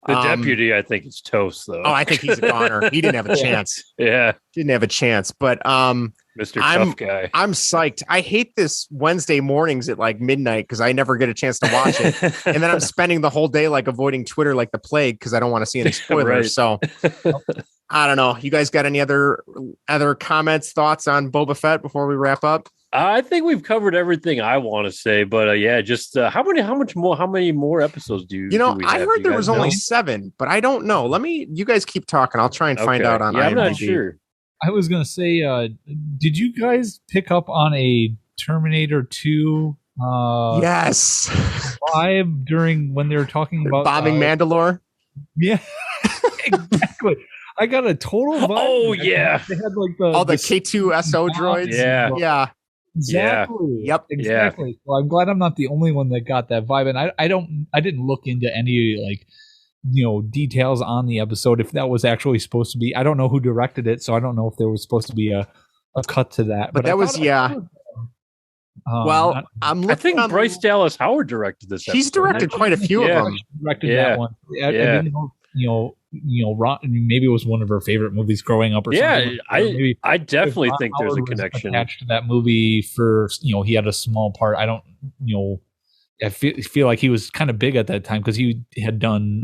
The deputy, I think, is toast, though. Oh, I think he's a goner. He didn't have a chance. Yeah. Didn't have a chance. But Mr. Tough Guy. I'm psyched. I hate this Wednesday mornings at like midnight because I never get a chance to watch it. And then I'm spending the whole day avoiding Twitter like the plague because I don't want to see any spoilers. So I don't know. You guys got any other comments, thoughts on Boba Fett before we wrap up? I think we've covered everything I want to say, but just how many more episodes do we I have? heard there was only 7, but I don't know. You guys keep talking. I'll try and find out on IMDb. I'm not sure. I was going to say, did you guys pick up on a Terminator 2? Yes. vibe during when they were talking about bombing Mandalore. Yeah, exactly. I got a total vibe. Oh, yeah. They had like the K2SO droids. Yeah. Exactly. Yep. Exactly. Yeah. Well, I'm glad I'm not the only one that got that vibe, and I didn't look into any like details on the episode if that was actually supposed to be. I don't know who directed it, so I don't know if there was supposed to be a cut to that. But that was well, I think Bryce Dallas Howard directed this. He's directed quite a few of them. Directed that one. I didn't know, maybe it was one of her favorite movies growing up or something. Yeah, I definitely think there's a connection attached to that movie. For he had a small part. I don't, I feel like he was kind of big at that time because he had done.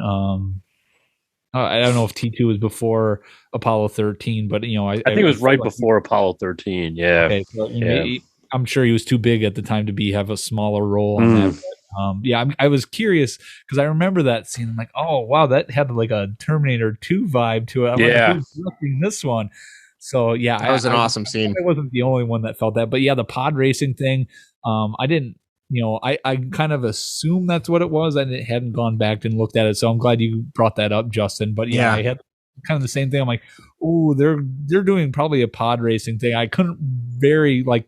I don't know if T2 was before Apollo 13, but I think it was right before Apollo 13. Yeah. Okay, so I'm sure he was too big at the time to have a smaller role on that. But, I was curious because I remember that scene. I'm like, oh wow, that had like a Terminator 2 vibe to it. I'm like, who's directing this one? So yeah, that was an awesome scene. I wasn't the only one that felt that, but yeah, the pod racing thing. I didn't. I kind of assumed that's what it was. I hadn't gone back and looked at it, so I'm glad you brought that up, Justin. But yeah, I had kind of the same thing. I'm like, oh, they're doing probably a pod racing thing. I couldn't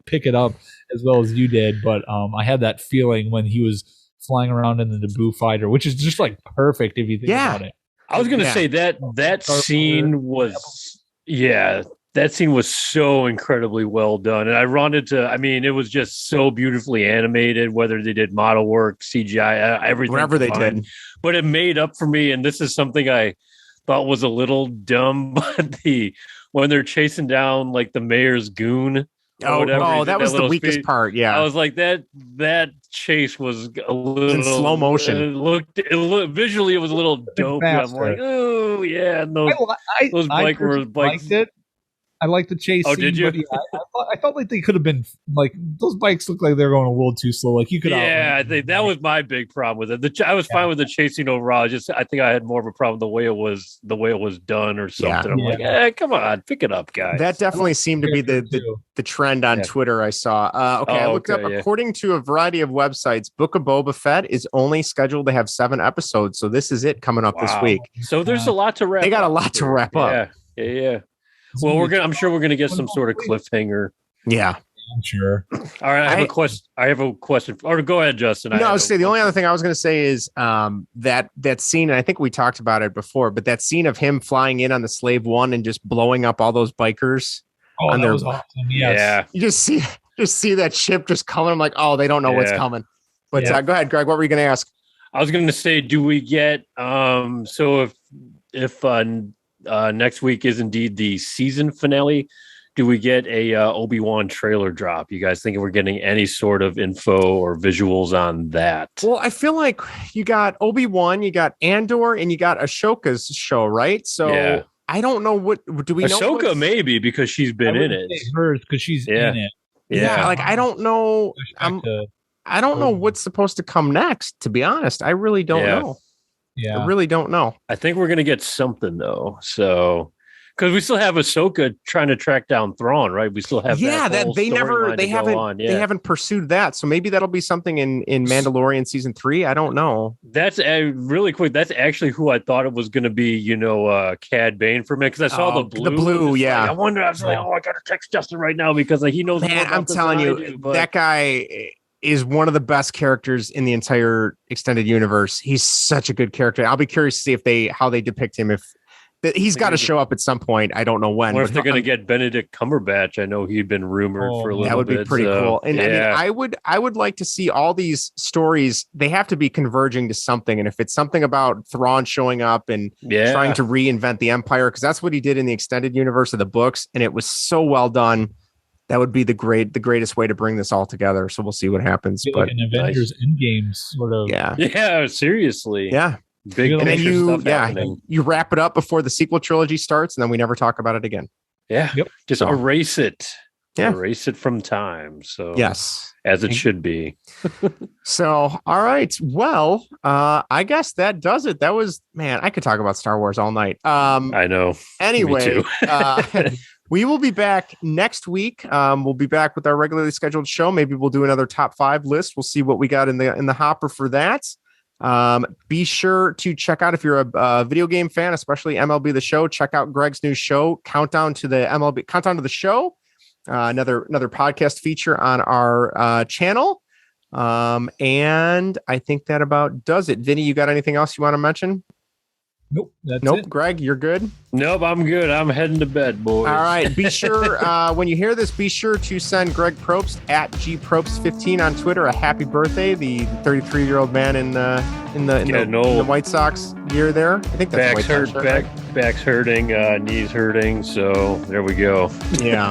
pick it up as well as you did, but I had that feeling when he was flying around in the Naboo fighter, which is just like perfect if you think about it. I was gonna say that scene was that scene was so incredibly well done. And I wanted to, it was just so beautifully animated, whether they did model work, CGI, everything. Whatever they did. But it made up for me. And this is something I thought was a little dumb, but when they're chasing down like the mayor's goon. That was the weakest part. Yeah. I was like, that chase was a little in slow motion. It looked visually, it was a little dope. I'm like, oh yeah. And those bikes. I like the chase scene. Did you? But I felt like they could have been like those bikes looked like they're going a little too slow. Like you could. Yeah, I think that was my big problem with it. I was fine with the chasing overall. I think I had more of a problem the way it was done or something. I'm like, come on, pick it up, guys. That definitely seemed to be the trend on Twitter. I saw. I looked up. According to a variety of websites, Book of Boba Fett is only scheduled to have 7 episodes. So this is it coming up this week. So there's a lot to wrap. They got a lot to wrap up. Yeah. Well, I'm sure we're gonna get some sort of cliffhanger. Yeah, I'm sure. All right, I have a question. Or go ahead, Justin. I was say the only other thing I was gonna say is that scene, and I think we talked about it before, but that scene of him flying in on the Slave One and just blowing up all those bikers. Oh, that was awesome. Yes. Yeah, you just see that ship just color. I'm like, oh, they don't know what's coming. But go ahead, Greg. What were you gonna ask? I was gonna say, do we get so if next week is indeed the season finale, do we get a Obi-Wan trailer drop? You guys think we're getting any sort of info or visuals on that? Well, I feel like you got Obi-Wan, you got Andor, and you got Ahsoka's show, right? So I don't know what do we know. Ahsoka maybe because she's been in it. Hers because she's in it. Yeah, like I don't know. I don't know what's supposed to come next. To be honest, I really don't know. Yeah, I really don't know. I think we're gonna get something though. So, because we still have Ahsoka trying to track down Thrawn, right? We still have they haven't pursued that. So maybe that'll be something in Mandalorian season 3. I don't know. That's really quick. That's actually who I thought it was gonna be. Cad Bane for me because I saw the blue. The blue, yeah. Like, I wonder. I was like, I gotta text Justin right now because he knows. Man, I'm telling you, that guy is one of the best characters in the entire extended universe. He's such a good character. I'll be curious to see how they depict him. He's got to show up at some point. I don't know when. Or if they're going to get Benedict Cumberbatch. I know he'd been rumored for a little bit. That would be pretty cool. And I would like to see all these stories. They have to be converging to something. And if it's something about Thrawn showing up and trying to reinvent the Empire, because that's what he did in the extended universe of the books, and it was so well done. That would be the greatest way to bring this all together. So we'll see what happens. But an Avengers Endgame sort of. Yeah. Seriously. Yeah. Big. And then you wrap it up before the sequel trilogy starts, and then we never talk about it again. Yeah. Yep. Just erase it. Yeah. Erase it from time. So yes, as it should be. So all right. Well, I guess that does it. That was I could talk about Star Wars all night. I know. Anyway. We will be back next week. We'll be back with our regularly scheduled show. Maybe we'll do another top 5 list. We'll see what we got in the hopper for that. Be sure to check out, if you're a video game fan, especially MLB The Show, check out Greg's new show, Countdown to the Show. Another podcast feature on our channel. And I think that about does it. Vinny, you got anything else you want to mention? Nope. That's Nope. it. Greg, you're good. Nope, I'm good. I'm heading to bed, boys. All right. Be sure, when you hear this, be sure to send Greg Probst at gprobst15 on Twitter a happy birthday. The 33-year-old man in the White Sox gear there. I think that's back's hurt. Back's hurting. Knees hurting. So there we go. Yeah.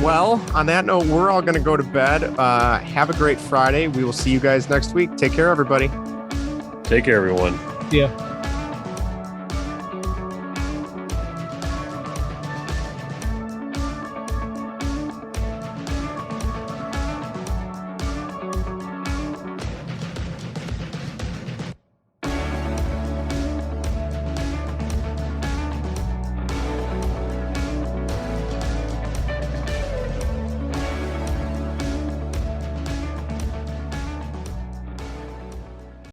Well, on that note, we're all going to go to bed. Have a great Friday. We will see you guys next week. Take care, everybody. Take care, everyone. Yeah.